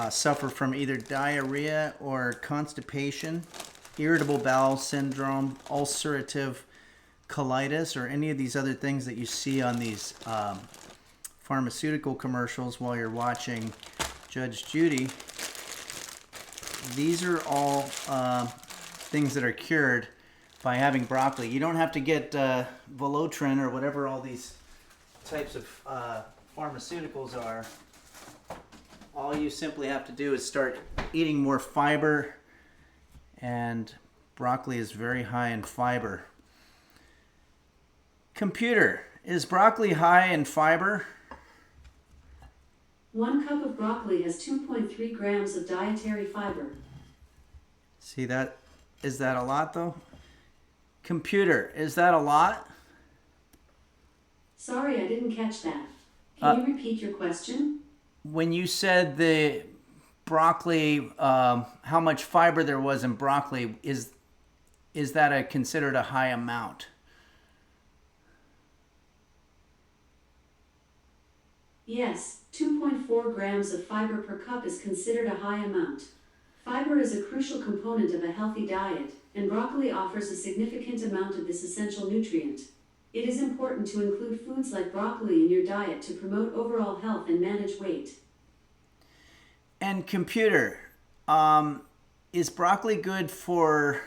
suffer from either diarrhea or constipation, irritable bowel syndrome, ulcerative colitis, or any of these other things that you see on these pharmaceutical commercials while you're watching Judge Judy. these are all things that are cured by having broccoli. You don't have to get Volotrin or whatever all these types of pharmaceuticals are. All you simply have to do is start eating more fiber, and broccoli is very high in fiber. Computer, is broccoli high in fiber? 1 cup of broccoli has 2.3 grams of dietary fiber. See that? Is that a lot though? Computer, is that a lot? Sorry, I didn't catch that. Can you repeat your question? When you said the broccoli, how much fiber there was in broccoli, is that considered a high amount? Yes, 2.4 grams of fiber per cup is considered a high amount. Fiber is a crucial component of a healthy diet, and broccoli offers a significant amount of this essential nutrient. It is important to include foods like broccoli in your diet to promote overall health and manage weight. And computer, is broccoli good for...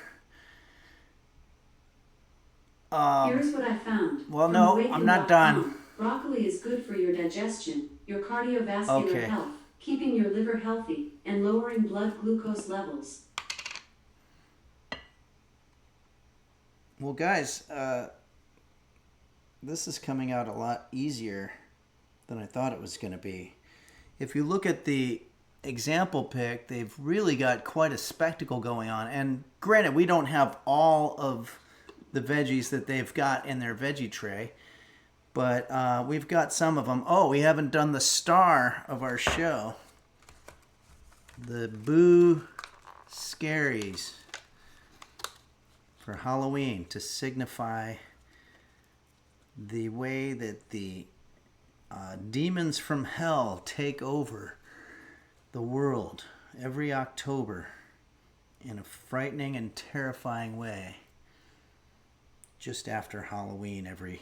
Here's what I found. Well, From no, Awaken.com, I'm not done. Broccoli is good for your digestion, your cardiovascular health, keeping your liver healthy, and lowering blood glucose levels. Well, guys, this is coming out a lot easier than I thought it was going to be. If you look at the example pic, they've really got quite a spectacle going on. And granted, we don't have all of the veggies that they've got in their veggie tray, but we've got some of them. Oh, we haven't done the star of our show, the Boo Scaries for Halloween, to signify the way that the demons from hell take over the world every October in a frightening and terrifying way, just after Halloween every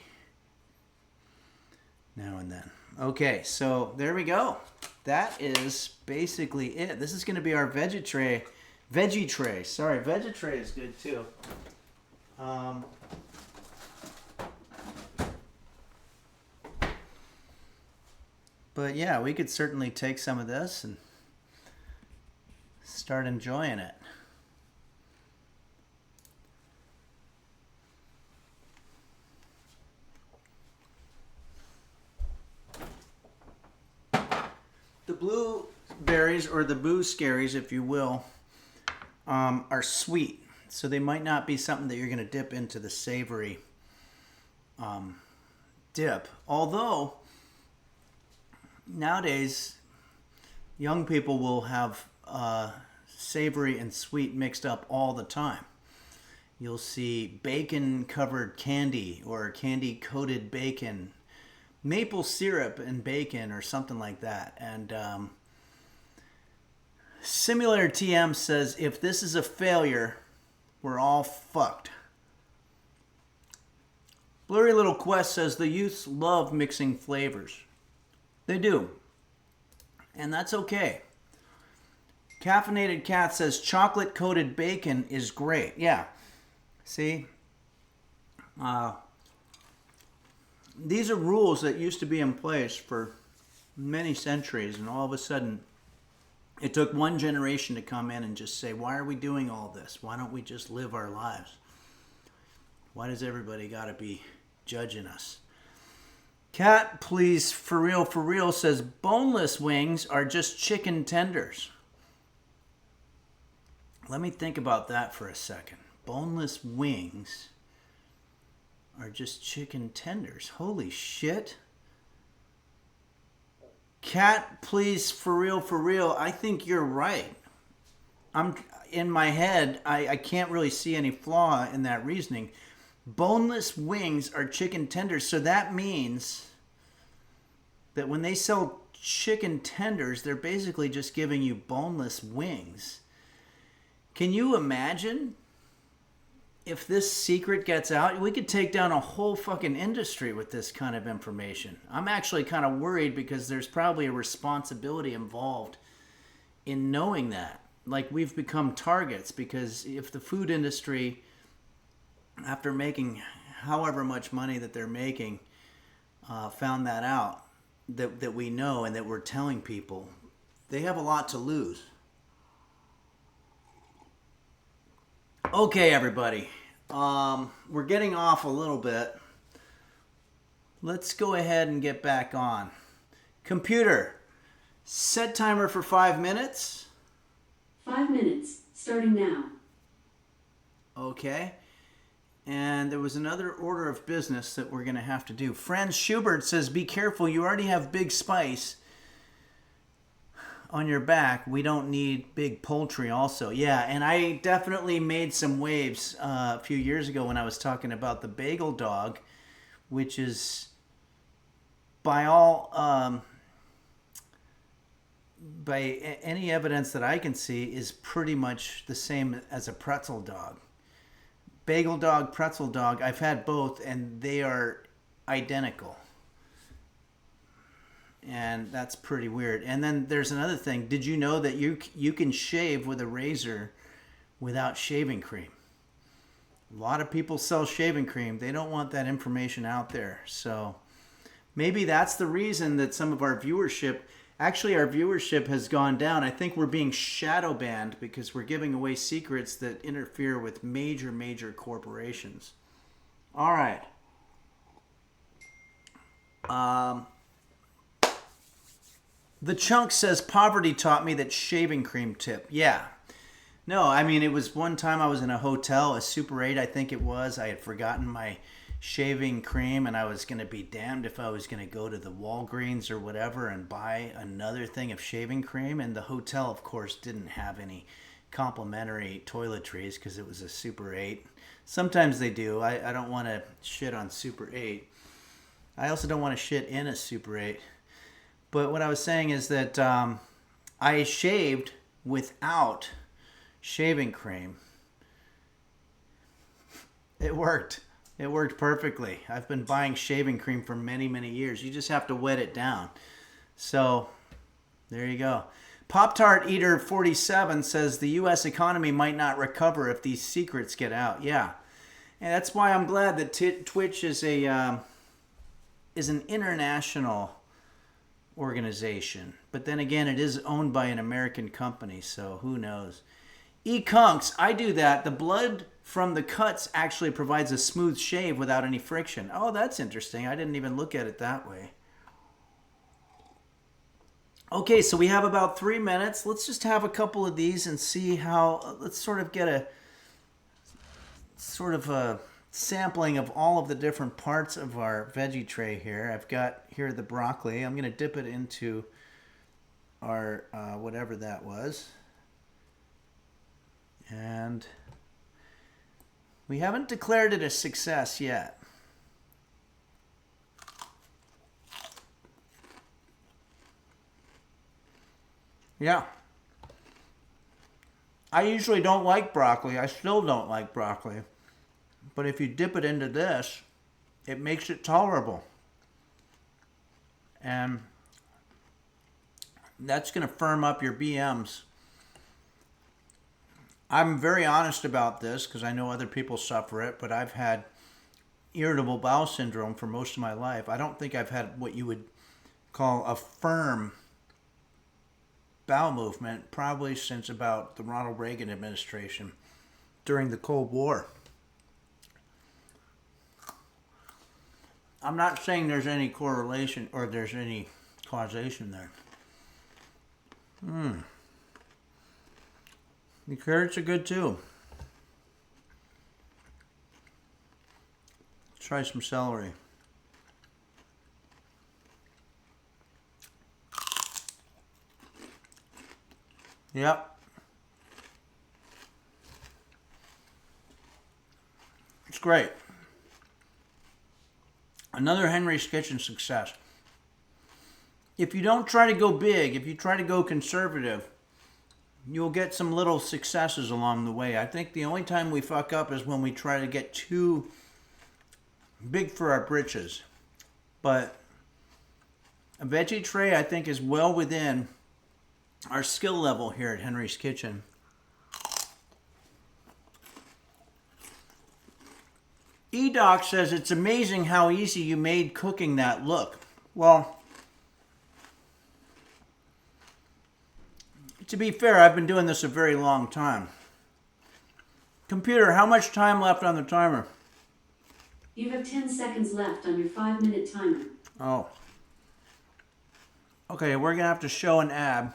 now and then. Okay, so there we go. That is basically it. This is going to be our veggie tray. Sorry, veggie tray is good too. But yeah, we could certainly take some of this and start enjoying it. The blueberries, or the boo scaries, if you will, are sweet. So they might not be something that you're going to dip into the savory dip. Although, nowadays, young people will have savory and sweet mixed up all the time. You'll see bacon-covered candy or candy-coated bacon, maple syrup and bacon, or something like that. And Simulator TM says, if this is a failure, we're all fucked. Blurry Little Quest says, the youths love mixing flavors. They do. And that's okay. Caffeinated Cat says, chocolate-coated bacon is great. Yeah. See? These are rules that used to be in place for many centuries, and all of a sudden, it took one generation to come in and just say, why are we doing all this? Why don't we just live our lives? Why does everybody got to be judging us? Cat, please, for real, says, boneless wings are just chicken tenders. Let me think about that for a second. Boneless wings are just chicken tenders. Holy shit. Cat, please, for real, I think you're right. I'm in my head, I can't really see any flaw in that reasoning. Boneless wings are chicken tenders, so that means that when they sell chicken tenders, they're basically just giving you boneless wings. Can you imagine if this secret gets out? We could take down a whole fucking industry with this kind of information. I'm actually kind of worried because there's probably a responsibility involved in knowing that. like we've become targets, because if the food industry, after making however much money that they're making, found that out, that we know and that we're telling people, they have a lot to lose. Okay, everybody. We're getting off a little bit. Let's go ahead and get back on. Computer, set timer for 5 minutes. 5 minutes, starting now. Okay. And there was another order of business that we're going to have to do. Franz Schubert says, be careful, you already have Big Spice on your back. We don't need Big Poultry also. Yeah, and I definitely made some waves a few years ago when I was talking about the bagel dog, which is by any evidence that I can see is pretty much the same as a pretzel dog. Bagel dog, pretzel dog, I've had both and they are identical. And that's pretty weird. And then there's another thing. Did you know that you can shave with a razor without shaving cream? A lot of people sell shaving cream. They don't want that information out there. So maybe that's the reason that some of our viewership, actually our viewership has gone down. I think we're being shadow banned because we're giving away secrets that interfere with major, major corporations. All right. The Chunk says, poverty taught me that shaving cream tip. Yeah. No, I mean, it was one time I was in a hotel, a Super 8, I think it was. I had forgotten my shaving cream, and I was going to be damned if I was going to go to the Walgreens or whatever and buy another thing of shaving cream. And the hotel, of course, didn't have any complimentary toiletries because it was a Super 8. Sometimes they do. I don't want to shit on Super 8. I also don't want to shit in a Super 8. But what I was saying is that I shaved without shaving cream. It worked. It worked perfectly. I've been buying shaving cream for many, many years. You just have to wet it down. So, there you go. Pop-Tart Eater 47 says the U.S. economy might not recover if these secrets get out. Yeah. And that's why I'm glad that Twitch is an international organization. But then again, it is owned by an American company, so who knows. E-Kunks, I do that. The blood from the cuts actually provides a smooth shave without any friction. Oh, that's interesting. I didn't even look at it that way. Okay, so we have about 3 minutes. Let's just have a couple of these and see how, let's sort of get a sampling of all of the different parts of our veggie tray here. I've got here the broccoli. I'm going to dip it into our whatever that was. And we haven't declared it a success yet. Yeah. I usually don't like broccoli. I still don't like broccoli. But if you dip it into this, it makes it tolerable. And that's going to firm up your BMs. I'm very honest about this because I know other people suffer it, but I've had irritable bowel syndrome for most of my life. I don't think I've had what you would call a firm bowel movement probably since about the Ronald Reagan administration during the Cold War. I'm not saying there's any correlation or there's any causation there. The carrots are good too. Let's try some celery. Yep. It's great. Another Henry's Kitchen success. If you don't try to go big, if you try to go conservative, you'll get some little successes along the way. I think the only time we fuck up is when we try to get too big for our britches. But a veggie tray, I think, is well within our skill level here at Henry's Kitchen. E-Doc says it's amazing how easy you made cooking that look. Well, to be fair, I've been doing this a very long time. Computer, how much time left on the timer? You have 10 seconds left on your 5-minute timer. Oh. Okay, we're going to have to show an ad.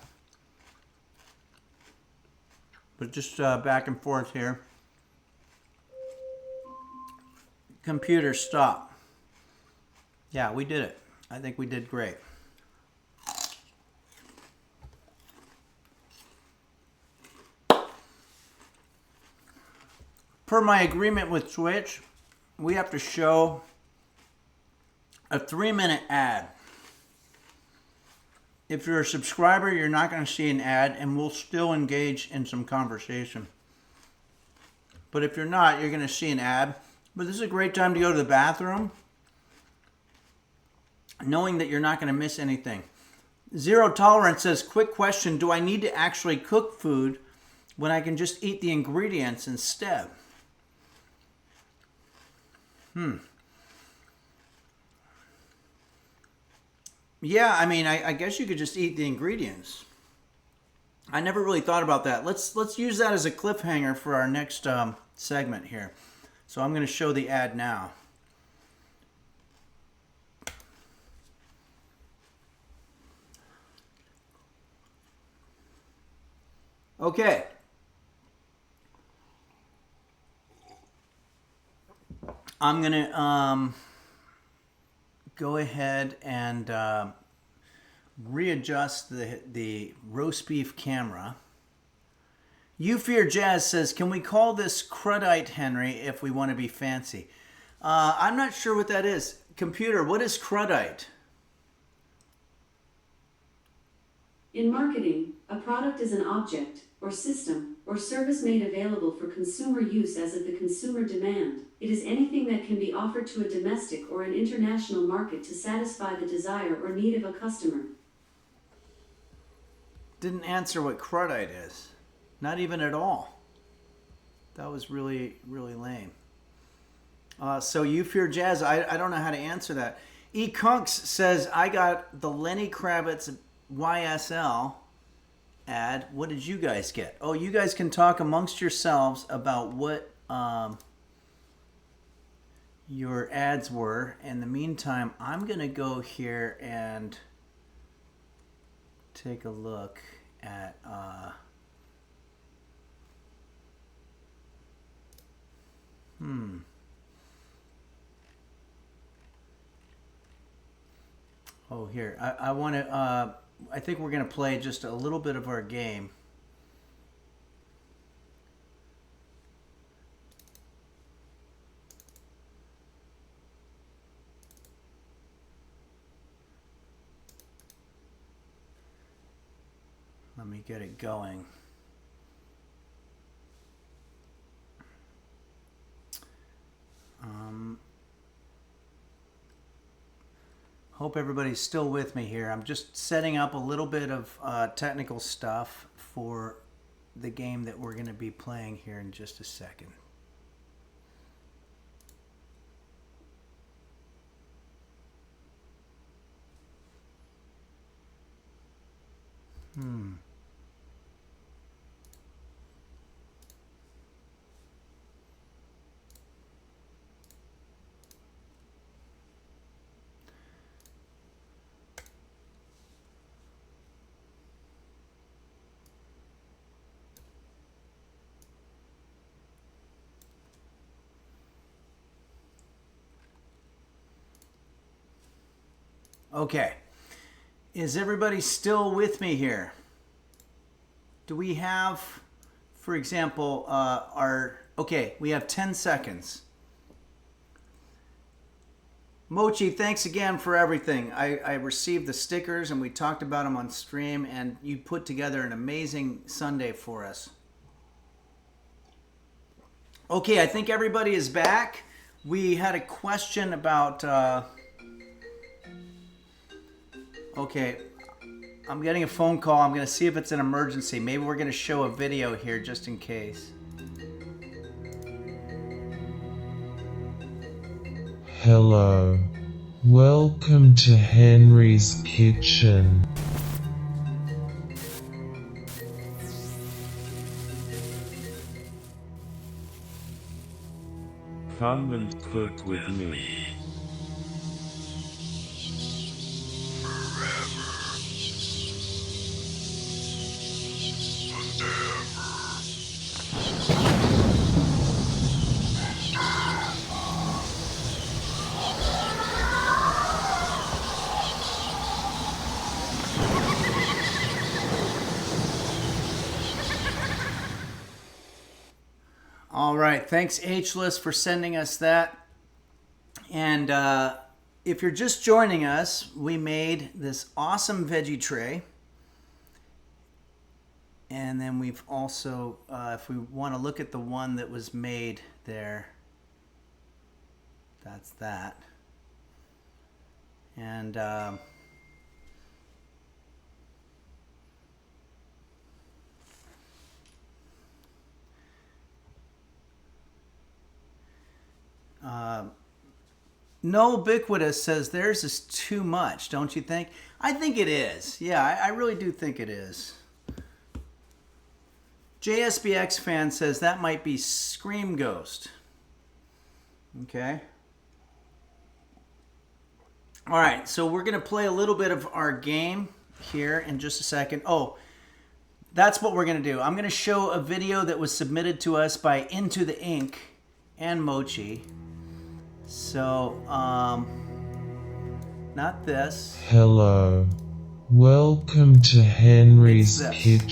But just back and forth here. Computer, stop. Yeah, we did it. I think we did great. Per my agreement with Twitch, we have to show a 3-minute ad. If you're a subscriber, you're not going to see an ad, and we'll still engage in some conversation. But if you're not, you're going to see an ad. But this is a great time to go to the bathroom, knowing that you're not going to miss anything. Zero Tolerance says, quick question, do I need to actually cook food when I can just eat the ingredients instead? Yeah, I mean, I guess you could just eat the ingredients. I never really thought about that. Let's use that as a cliffhanger for our next segment here. So I'm going to show the ad now. Okay. I'm going to go ahead and readjust the roast beef camera. You Fear Jazz says, can we call this Cruddite, Henry, if we want to be fancy? I'm not sure what that is. Computer, what is Cruddite? In marketing, a product is an object, or system, or service made available for consumer use as of the consumer demand. It is anything that can be offered to a domestic or an international market to satisfy the desire or need of a customer. Didn't answer what Cruddite is. Not even at all. That was really, really lame. So You Fear Jazz, I don't know how to answer that. E. Kunks says, I got the Lenny Kravitz YSL ad. What did you guys get? Oh, you guys can talk amongst yourselves about what your ads were. In the meantime, I'm going to go here and take a look at Oh, here. I want to I think we're going to play just a little bit of our game. Let me get it going. Hope everybody's still with me here. I'm just setting up a little bit of technical stuff for the game that we're going to be playing here in just a second. Okay. Is everybody still with me here? Do we have, for example, okay, we have 10 seconds. Mochi, thanks again for everything. I received the stickers and we talked about them on stream, and you put together an amazing Sunday for us. Okay, I think everybody is back. We had a question about... Okay, I'm getting a phone call. I'm going to see if it's an emergency. Maybe we're going to show a video here just in case. Hello. Welcome to Henry's Kitchen. Come and cook with me. All right, thanks Ageless for sending us that. And if you're just joining us, we made this awesome veggie tray. And then we've also, if we want to look at the one that was made there, that's that. And No Ubiquitous says theirs is too much, don't you think? I think it is. Yeah, I really do think it is. JSBX fan says that might be Scream Ghost. Okay. All right, so we're going to play a little bit of our game here in just a second. Oh, that's what we're going to do. I'm going to show a video that was submitted to us by Into the Ink and Mochi. So, not this. Hello. Welcome to Henry's Kitchen.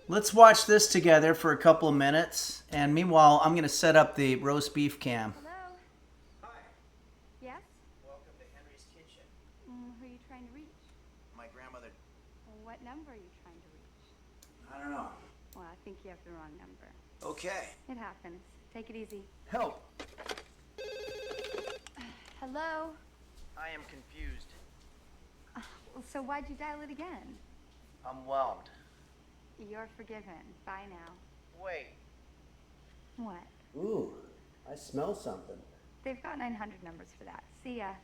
Let's watch this together for a couple of minutes. And meanwhile, I'm going to set up the roast beef cam. Hello? Hi. Yes? Welcome to Henry's Kitchen. Who are you trying to reach? My grandmother. What number are you trying to reach? I don't know. Well, I think you have the wrong number. Okay. It happens. Take it easy. Help. Hello? I am confused. So why'd you dial it again? I'm whelmed. You're forgiven. Bye now. Wait. What? Ooh, I smell something. They've got 900 numbers for that. See ya.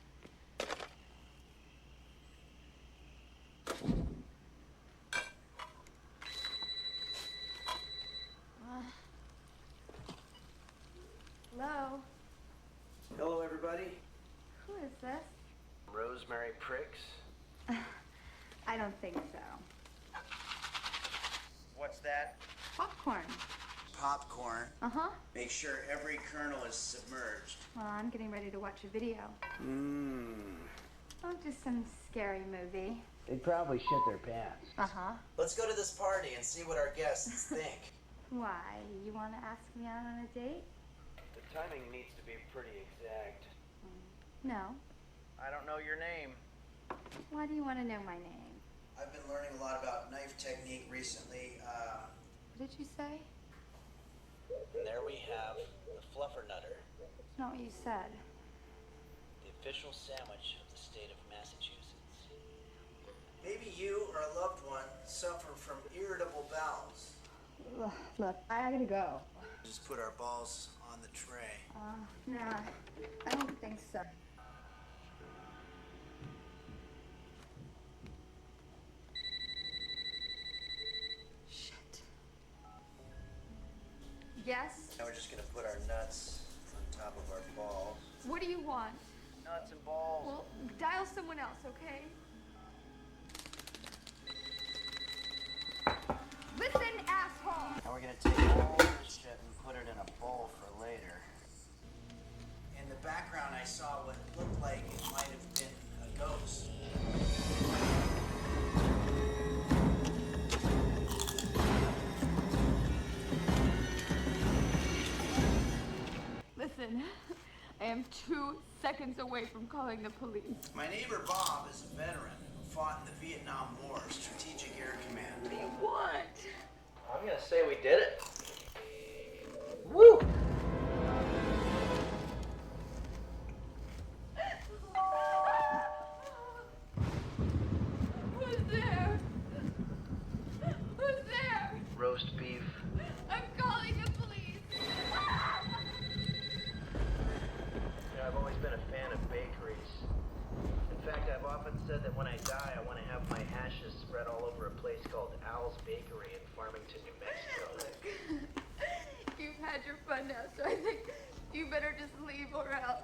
Hello? Hello, everybody. Who is this? Rosemary Pricks. I don't think so. What's that? Popcorn. Popcorn. Uh-huh. Make sure every kernel is submerged. Well, I'm getting ready to watch a video. Oh, just some scary movie. They'd probably shit their pants. Uh-huh. Let's go to this party and see what our guests think. Why? You want to ask me out on a date? The timing needs to be pretty exact. No. I don't know your name. Why do you want to know my name? I've been learning a lot about knife technique recently. What did you say? And there we have the Fluffernutter, It's not what you said. the official sandwich of the state of Massachusetts. Maybe you or a loved one suffer from irritable bowels. Look, I gotta go. Just put our balls on the tray. Nah, I don't think so. Shit. Yes? Now we're just gonna put our nuts on top of our balls. What do you want? Nuts and balls. Well, dial someone else, okay? Listen, asshole! Now we're gonna take all this shit and put it in a bowl for later. In the background I saw what looked like it might have been a ghost. Listen, I am 2 seconds away from calling the police. My neighbor Bob is a veteran who fought in the Vietnam War, Strategic Air Command. What do you want? I'm gonna say we did it. Woo! Who's there? Who's there? Roast beef. I'm calling the police. Yeah, I've always been a prophet said that when I die, I want to have my ashes spread all over a place called Al's Bakery in Farmington, New Mexico. You've had your fun now, so I think you better just leave or else.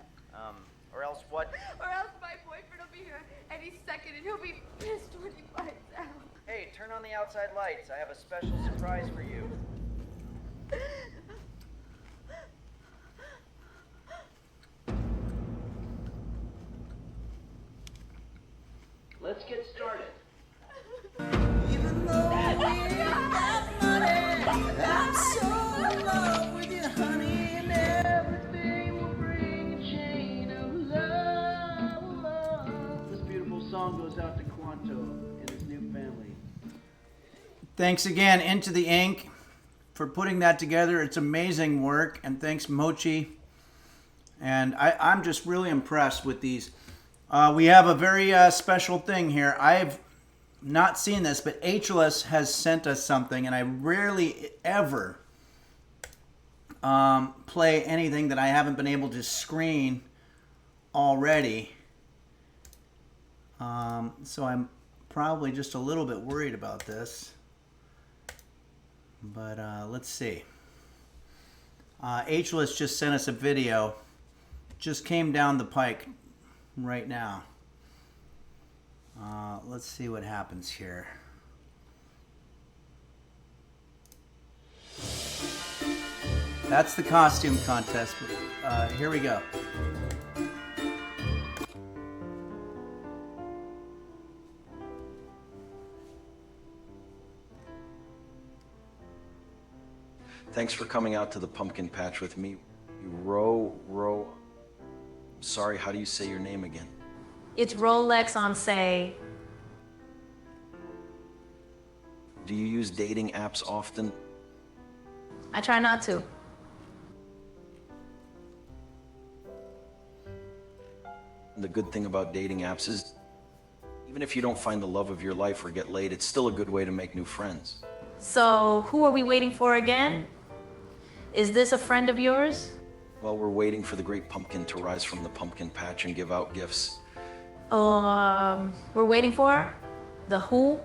Or else what? Or else my boyfriend will be here any second and he'll be pissed when he finds out. Hey, turn on the outside lights. I have a special surprise for you. Let's get started. Even though we ain't got money, I'm so in love with you, honey, and everything will bring a chain of love. This beautiful song goes out to Quanto and his new family. Thanks again, Into the Ink, for putting that together. It's amazing work, and thanks, Mochi. And I'm just really impressed with these. We have a very special thing here. I've not seen this, but HLS has sent us something, and I rarely ever play anything that I haven't been able to screen already. So I'm probably just a little bit worried about this. But let's see. HLS just sent us a video. Just came down the pike right now. Let's see what happens here. That's the costume contest. Here we go. Thanks for coming out to the pumpkin patch with me. Sorry, how do you say your name again? It's Rolex on say. Do you use dating apps often? I try not to. The good thing about dating apps is, even if you don't find the love of your life or get laid, it's still a good way to make new friends. So, who are we waiting for again? Is this a friend of yours? Well, we're waiting for the great pumpkin to rise from the pumpkin patch and give out gifts. We're waiting for the who?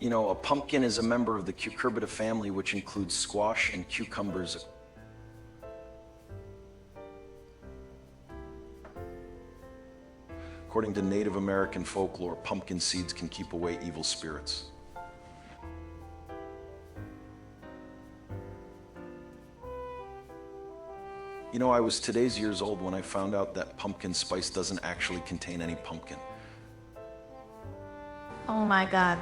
You know, a pumpkin is a member of the cucurbita family, which includes squash and cucumbers. According to Native American folklore, pumpkin seeds can keep away evil spirits. You know, I was today's years old when I found out that pumpkin spice doesn't actually contain any pumpkin. Oh my God.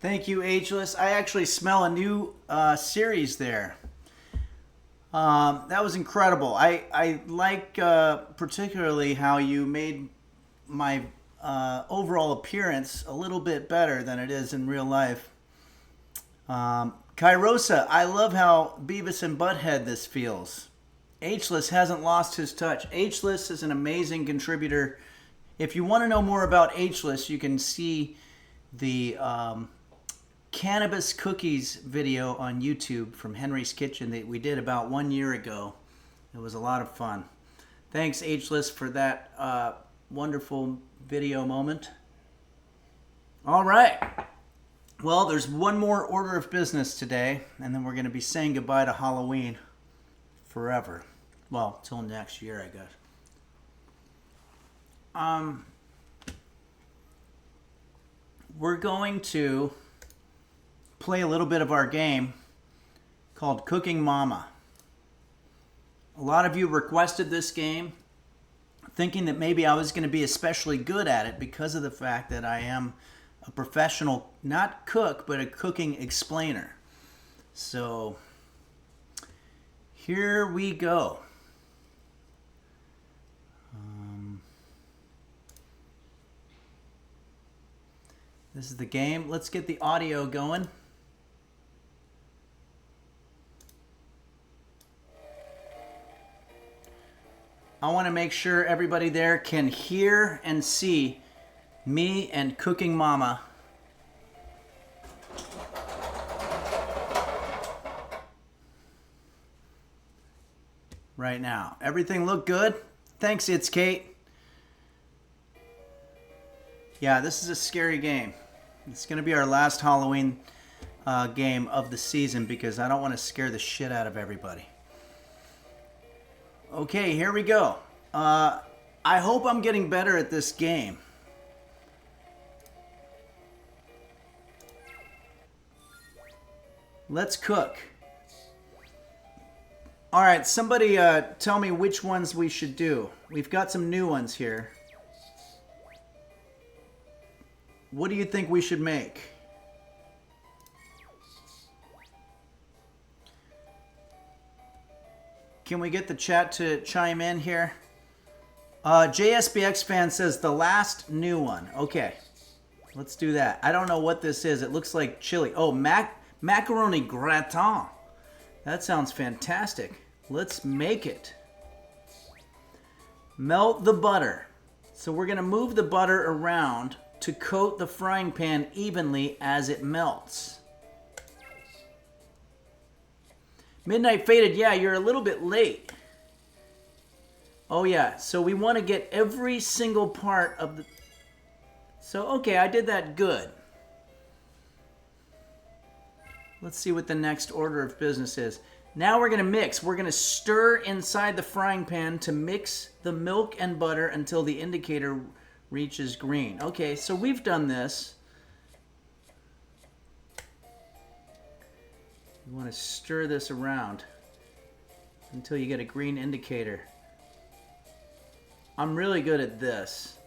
Thank you, Ageless. I actually smell a new series there. That was incredible. I like particularly how you made my overall appearance a little bit better than it is in real life. Kairosa, I love how Beavis and Butthead this feels. Ageless hasn't lost his touch. Ageless is an amazing contributor. If you want to know more about Ageless, you can see the cannabis cookies video on YouTube from Henry's Kitchen that we did about 1 year ago. It was a lot of fun. Thanks, Ageless, for that wonderful video moment. All right. Well, there's one more order of business today, and then we're going to be saying goodbye to Halloween forever. Well, till next year, I guess. We're going to play a little bit of our game called Cooking Mama. A lot of you requested this game, thinking that maybe I was going to be especially good at it because of the fact that I am a professional, not cook, but a cooking explainer. So here we go. This is the game. Let's get the audio going. I want to make sure everybody there can hear and see Me and Cooking Mama. Right now. Everything look good? Thanks, It's Kate. Yeah, this is a scary game. It's going to be our last Halloween game of the season because I don't want to scare the shit out of everybody. Okay, here we go. I hope I'm getting better at this game. Let's cook. All right, somebody tell me which ones we should do. We've got some new ones here. What do you think we should make? Can we get the chat to chime in here? JSBX fan says the last new one. Okay, let's do that. I don't know what this is. It looks like chili. Oh, macaroni gratin. That sounds fantastic. Let's make it. Melt the butter. So we're going to move the butter around to coat the frying pan evenly as it melts. Midnight Faded, yeah, you're a little bit late. Oh yeah, so we want to get every single part of the... So, okay, I did that good. Let's see what the next order of business is. Now we're going to mix. We're going to stir inside the frying pan to mix the milk and butter until the indicator reaches green. Okay, so we've done this. You want to stir this around until you get a green indicator. I'm really good at this.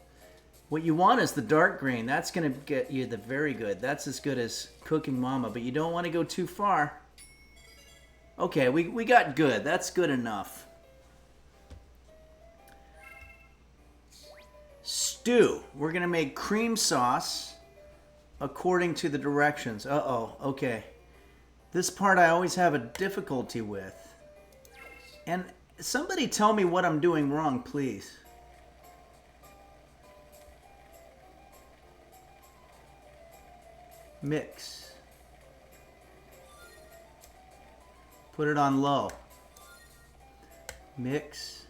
What you want is the dark green. That's going to get you the very good. That's as good as Cooking Mama, but you don't want to go too far. Okay, we got good. That's good enough. Stew. We're going to make cream sauce according to the directions. Uh-oh, okay. This part I always have a difficulty with. And somebody tell me what I'm doing wrong, please. Mix. Put it on low. Mix.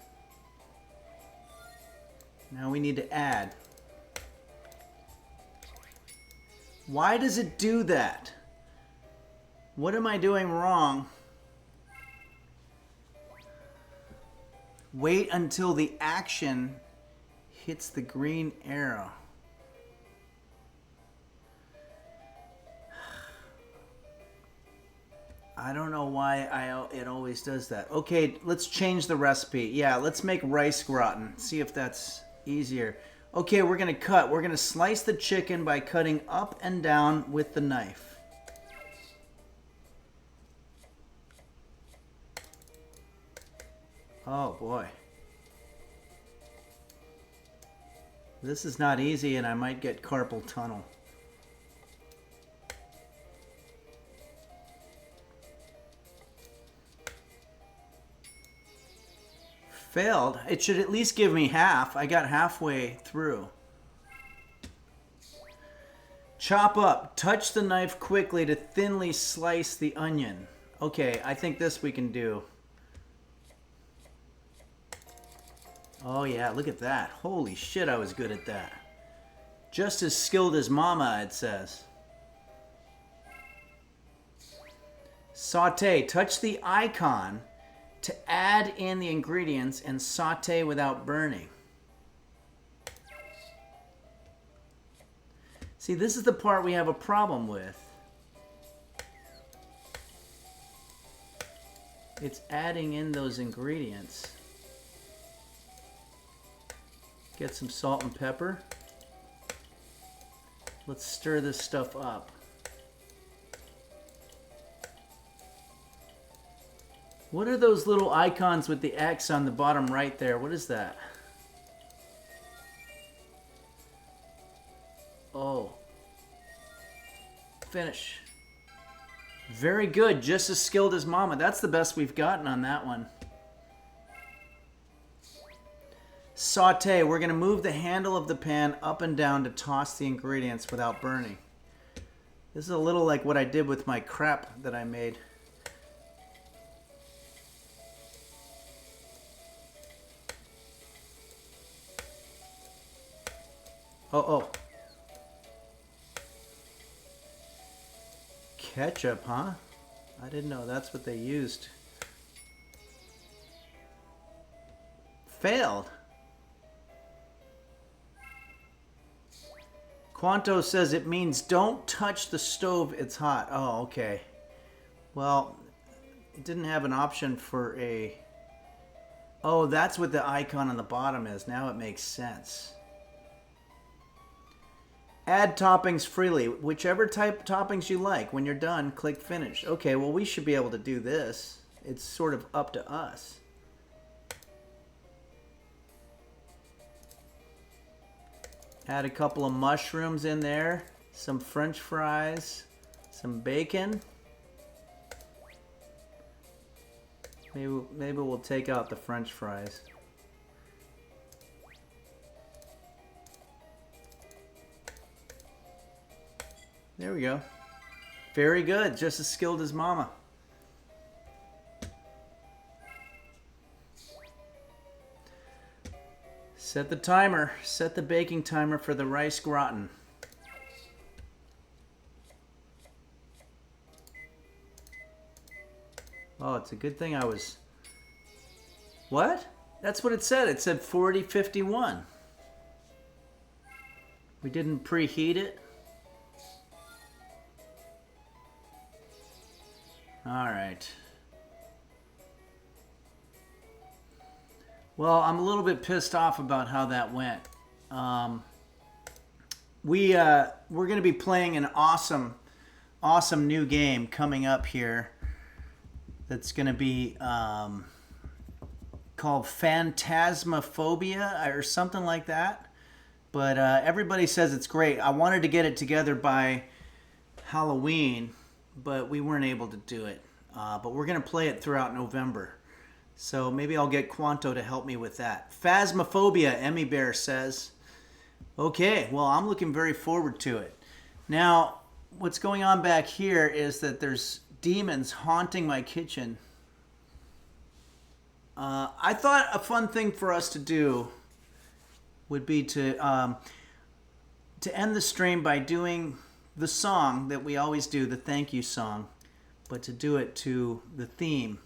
Now we need to add. Why does it do that? What am I doing wrong? Wait until the action hits the green arrow. I don't know why it always does that. Okay, let's change the recipe. Yeah, let's make rice gratin. See if that's easier. Okay, we're going to cut. We're going to slice the chicken by cutting up and down with the knife. Oh boy. This is not easy and I might get carpal tunnel. Failed. It should at least give me half. I got halfway through. Chop up. Touch the knife quickly to thinly slice the onion. Okay, I think this we can do. Oh yeah, look at that. Holy shit, I was good at that. Just as skilled as Mama, it says. Saute. Touch the icon to add in the ingredients and saute without burning. See, this is the part we have a problem with. It's adding in those ingredients. Get some salt and pepper. Let's stir this stuff up. What are those little icons with the X on the bottom right there? What is that? Oh. Finish. Very good. Just as skilled as Mama. That's the best we've gotten on that one. saute. We're going to move the handle of the pan up and down to toss the ingredients without burning. This is a little like what I did with my crepe that I made. Oh. Ketchup, huh? I didn't know that's what they used. Failed. Quanto says it means don't touch the stove, it's hot. Oh, okay. Well, it didn't have an option for a... Oh, that's what the icon on the bottom is. Now it makes sense. Add toppings freely. Whichever type toppings you like. When you're done, click finish. Okay, well, we should be able to do this. It's sort of up to us. Add a couple of mushrooms in there, some French fries, some bacon. Maybe we'll take out the French fries. There we go. Very good, just as skilled as Mama. Set the timer. Set the baking timer for the rice gratin. Oh, it's a good thing I was... What? That's what it said. It said 4051. We didn't preheat it. All right. Well, I'm a little bit pissed off about how that went. We're going to be playing an awesome new game coming up here. That's going to be called Phantasmophobia or something like that. But everybody says it's great. I wanted to get it together by Halloween, but we weren't able to do it. But we're going to play it throughout November. So maybe I'll get Quanto to help me with that. Phasmophobia, Emmy Bear says. Okay, well, I'm looking very forward to it. Now, what's going on back here is that there's demons haunting my kitchen. I thought a fun thing for us to do would be to end the stream by doing the song that we always do, the thank you song, but to do it to the theme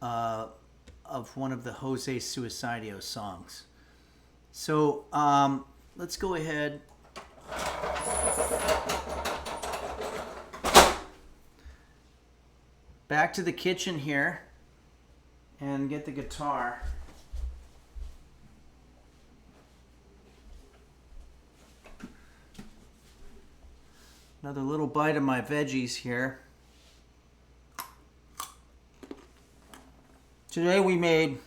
of one of the Jose Suicidio songs. So let's go ahead. Back to the kitchen here and get the guitar. Another little bite of my veggies here. Today we made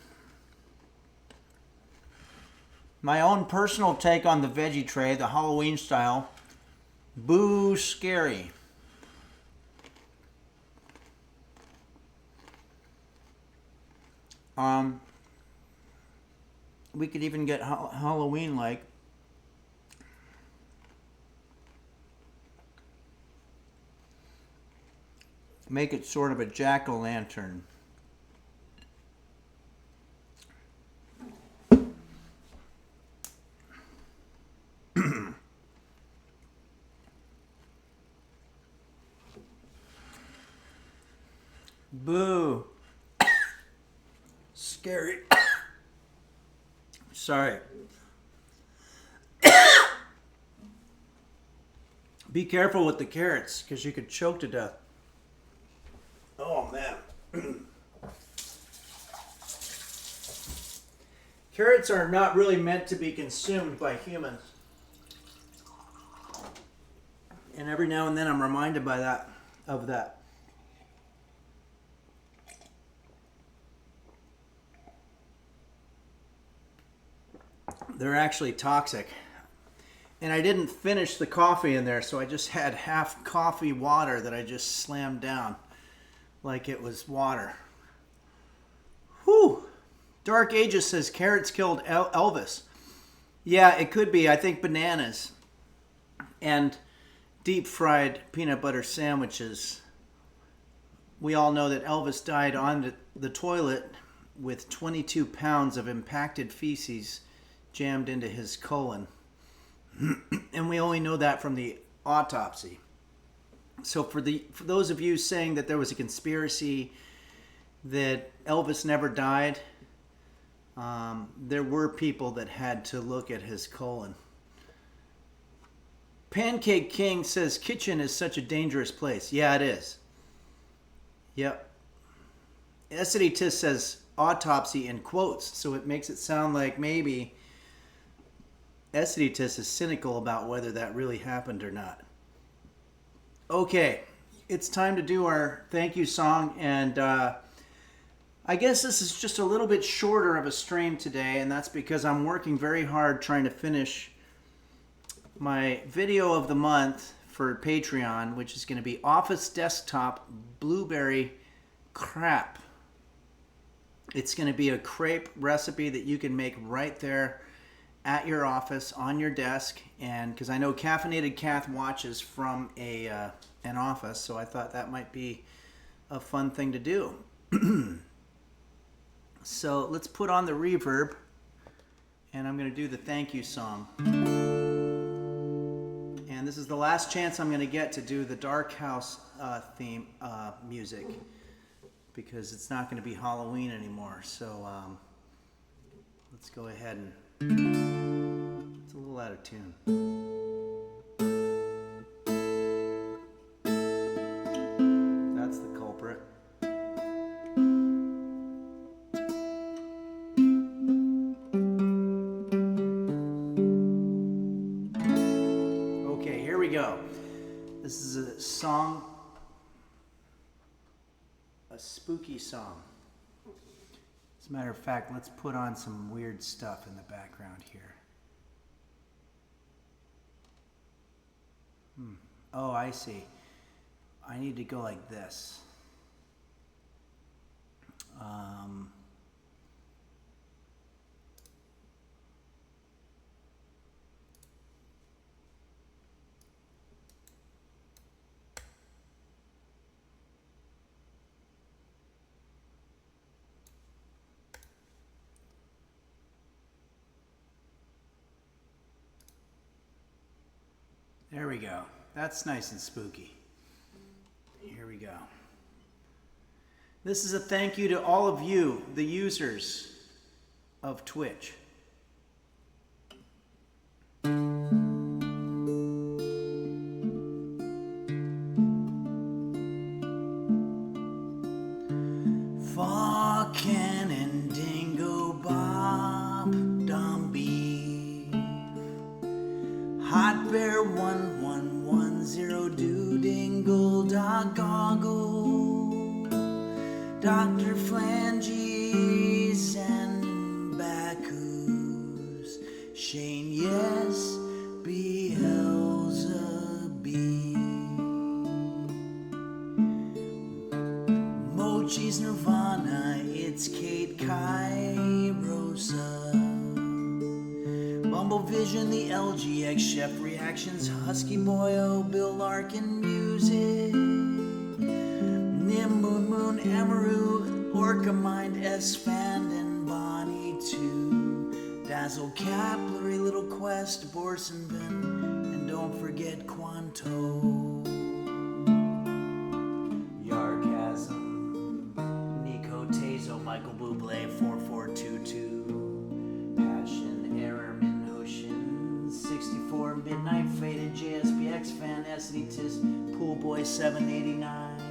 my own personal take on the veggie tray, the Halloween style. Boo Scary. We could even get Halloween-like. Make it sort of a jack-o'-lantern. Boo. Scary. Sorry. Be careful with the carrots, because you could choke to death. Oh, man. Carrots are not really meant to be consumed by humans. And every now and then I'm reminded of that. They're actually toxic. And I didn't finish the coffee in there, so I just had half coffee water that I just slammed down like it was water. Whew. Dark Ages says carrots killed Elvis. Yeah, it could be. I think bananas and deep fried peanut butter sandwiches. We all know that Elvis died on the toilet with 22 pounds of impacted feces jammed into his colon. And we only know that from the autopsy. So for those of you saying that there was a conspiracy that Elvis never died, there were people that had to look at his colon. Pancake King says kitchen is such a dangerous place. Yeah, it is. Yep. Essiditis says autopsy in quotes, so it makes it sound like maybe Essiditis is cynical about whether that really happened or not. Okay, it's time to do our thank you song, and I guess this is just a little bit shorter of a stream today, and that's because I'm working very hard trying to finish my video of the month for Patreon, which is going to be Office Desktop Blueberry Crap. It's going to be a crepe recipe that you can make right there at your office on your desk, and because I know Caffeinated Kath watches from an office, so I thought that might be a fun thing to do. So let's put on the reverb, and I'm going to do the thank you song. And this is the last chance I'm going to get to do the Dark House theme music, because it's not going to be Halloween anymore. So let's go ahead and... It's a little out of tune. That's the culprit. Okay, here we go. This is a song, a spooky song. As a matter of fact, let's put on some weird stuff in the background here. Oh, I see. I need to go like this. There we go. That's nice and spooky. Here we go. This is a thank you to all of you, the users of Twitch. Falcon and Dingo Bob, Dumby, Hot Bear 1110, Do Dingle, Dog Goggle, Dr. Flanges and Bacchus, Shane, yes, Beelzebub, Mochi's Nirvana, it's Kate Kai Rosa, Bumble Vision, the LGX, Chef Reactions, Husky Boyo, Bill Larkin Music, Nim Moon Moon, Amaru, Orca Mind, S-Fan, and Bonnie 2, Dazzle Capillary, Little Quest, Borsenben, and don't forget Quanto, Yargasm, Nico Tazo, Michael Bublé, 4422, Passion, Error, Minhoshin, 64, Midnight Faded, JSPX Fan, Essiditis, Pool Boy 789,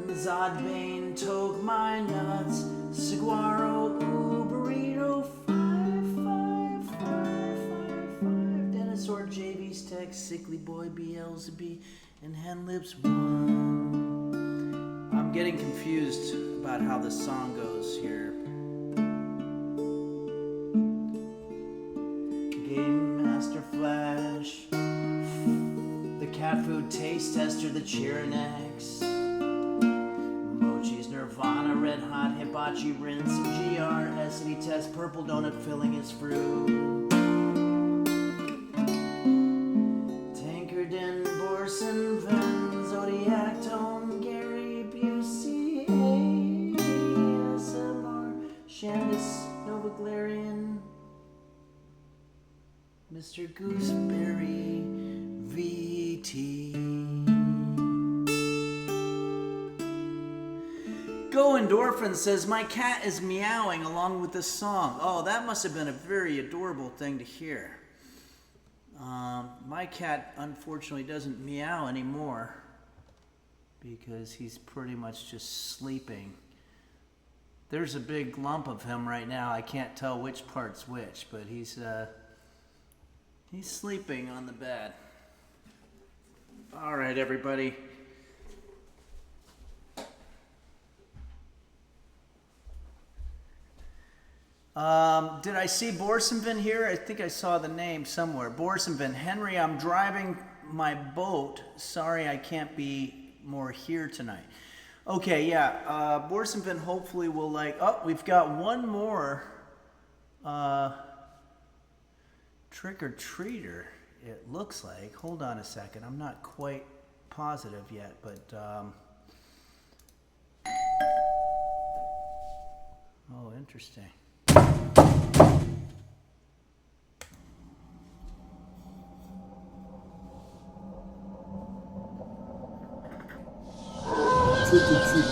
Zodbane, Toke My Nuts, Saguaro, Uberito, 55555, Dinosaur, JV's Text, Sickly Boy, Beelzebub, and Henlips 1. I'm getting confused about how this song goes here. Game Master Flash, the Cat Food Taste Tester, the Chironex, Mochi's Nirvana, Red Hot Hibachi rinse, GR, SED test, purple donut filling is fruit. Tankerden, Borson, Ven, Zodiac, Tone, Gary, Busey, ASMR, Shandis, Novaglarian, Mr. Gooseberry, VT. Go Endorphin says, my cat is meowing along with this song. Oh, that must have been a very adorable thing to hear. My cat unfortunately doesn't meow anymore because he's pretty much just sleeping. There's a big lump of him right now. I can't tell which part's which, but he's sleeping on the bed. All right, everybody. Did I see Borsenvin here? I think I saw the name somewhere. Borsenvin. Henry, I'm driving my boat. Sorry I can't be more here tonight. Okay, yeah. Borsenvin hopefully will like... Oh, we've got one more trick-or-treater, it looks like. Hold on a second. I'm not quite positive yet, but... Oh, interesting. Trick or treat.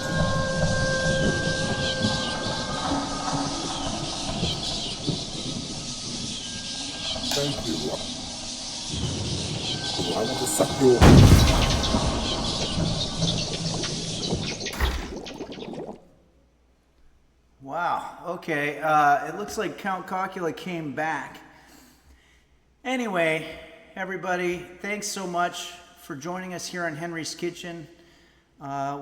Thank you. I want to suck your... Wow, okay. It looks like Count Cocula came back. Anyway, everybody, thanks so much for joining us here in Henry's Kitchen.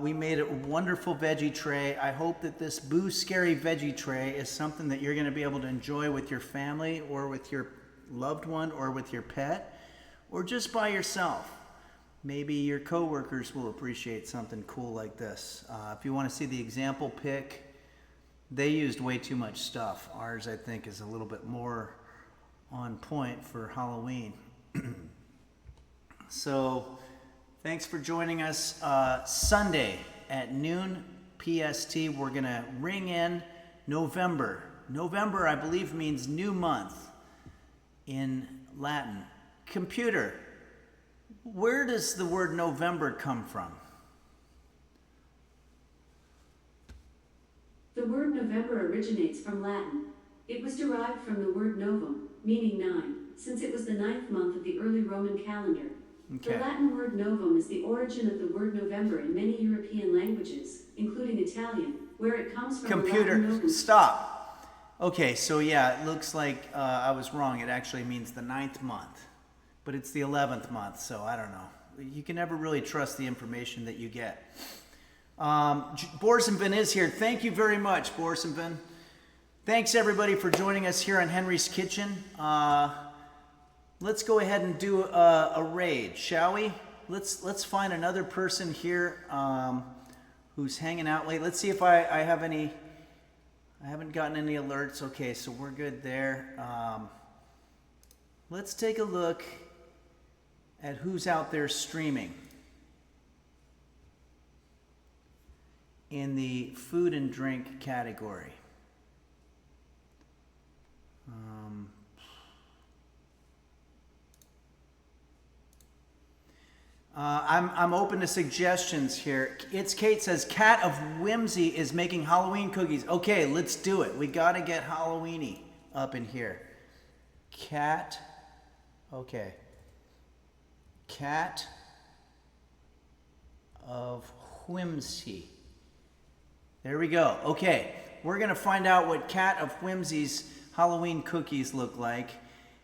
We made a wonderful veggie tray. I hope that this Boo Scary veggie tray is something that you're going to be able to enjoy with your family or with your loved one or with your pet or just by yourself. Maybe your coworkers will appreciate something cool like this. If you want to see the example pic, they used way too much stuff. Ours, I think, is a little bit more on point for Halloween. So, thanks for joining us. Sunday at noon PST, we're going to ring in November. November, I believe, means new month in Latin. Computer, where does the word November come from? The word November originates from Latin. It was derived from the word novum, meaning 9, since it was the 9th month of the early Roman calendar. Okay. The Latin word novum is the origin of the word November in many European languages, including Italian, where it comes from. Computer, the Latin novum. Stop. Okay, so yeah, it looks like I was wrong. It actually means the 9th month, but it's the 11th month, so I don't know. You can never really trust the information that you get. Borsenvin is here. Thank you very much, Borsenvin. Thanks everybody for joining us here in Henry's Kitchen. Let's go ahead and do a raid, shall we? Let's find another person here who's hanging out late. Let's see if I have any. I haven't gotten any alerts. Okay, so we're good there. Let's take a look at who's out there streaming in the food and drink category. I'm open to suggestions here. It's Kate says, Cat of Whimsy is making Halloween cookies. Okay, let's do it. We got to get Halloweeny up in here. Cat. Okay. Cat of Whimsy. There we go. Okay, we're going to find out what Cat of Whimsy's Halloween cookies look like.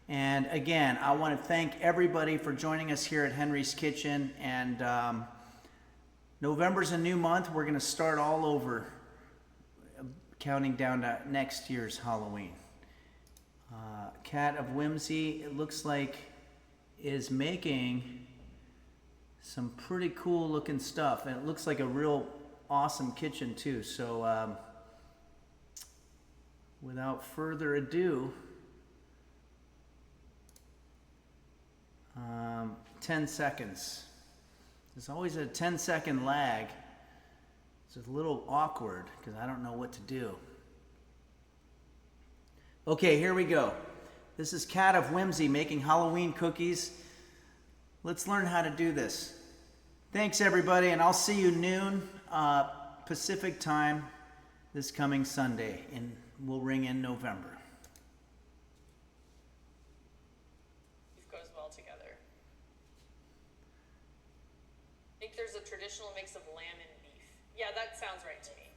And again, I want to thank everybody for joining us here at Henry's Kitchen. And November's a new month. We're going to start all over, counting down to next year's Halloween. Cat of Whimsy, it looks like, is making some pretty cool looking stuff. And it looks like a real awesome kitchen too. So without further ado, 10 seconds. There's always a 10-second lag. It's a little awkward because I don't know what to do. Okay, here we go. This is Cat of Whimsy making Halloween cookies. Let's learn how to do this. Thanks, everybody, and I'll see you noon Pacific time this coming Sunday, and we'll ring in November. Goes well together. I think there's a traditional mix of lamb and beef. Yeah, that sounds right to me.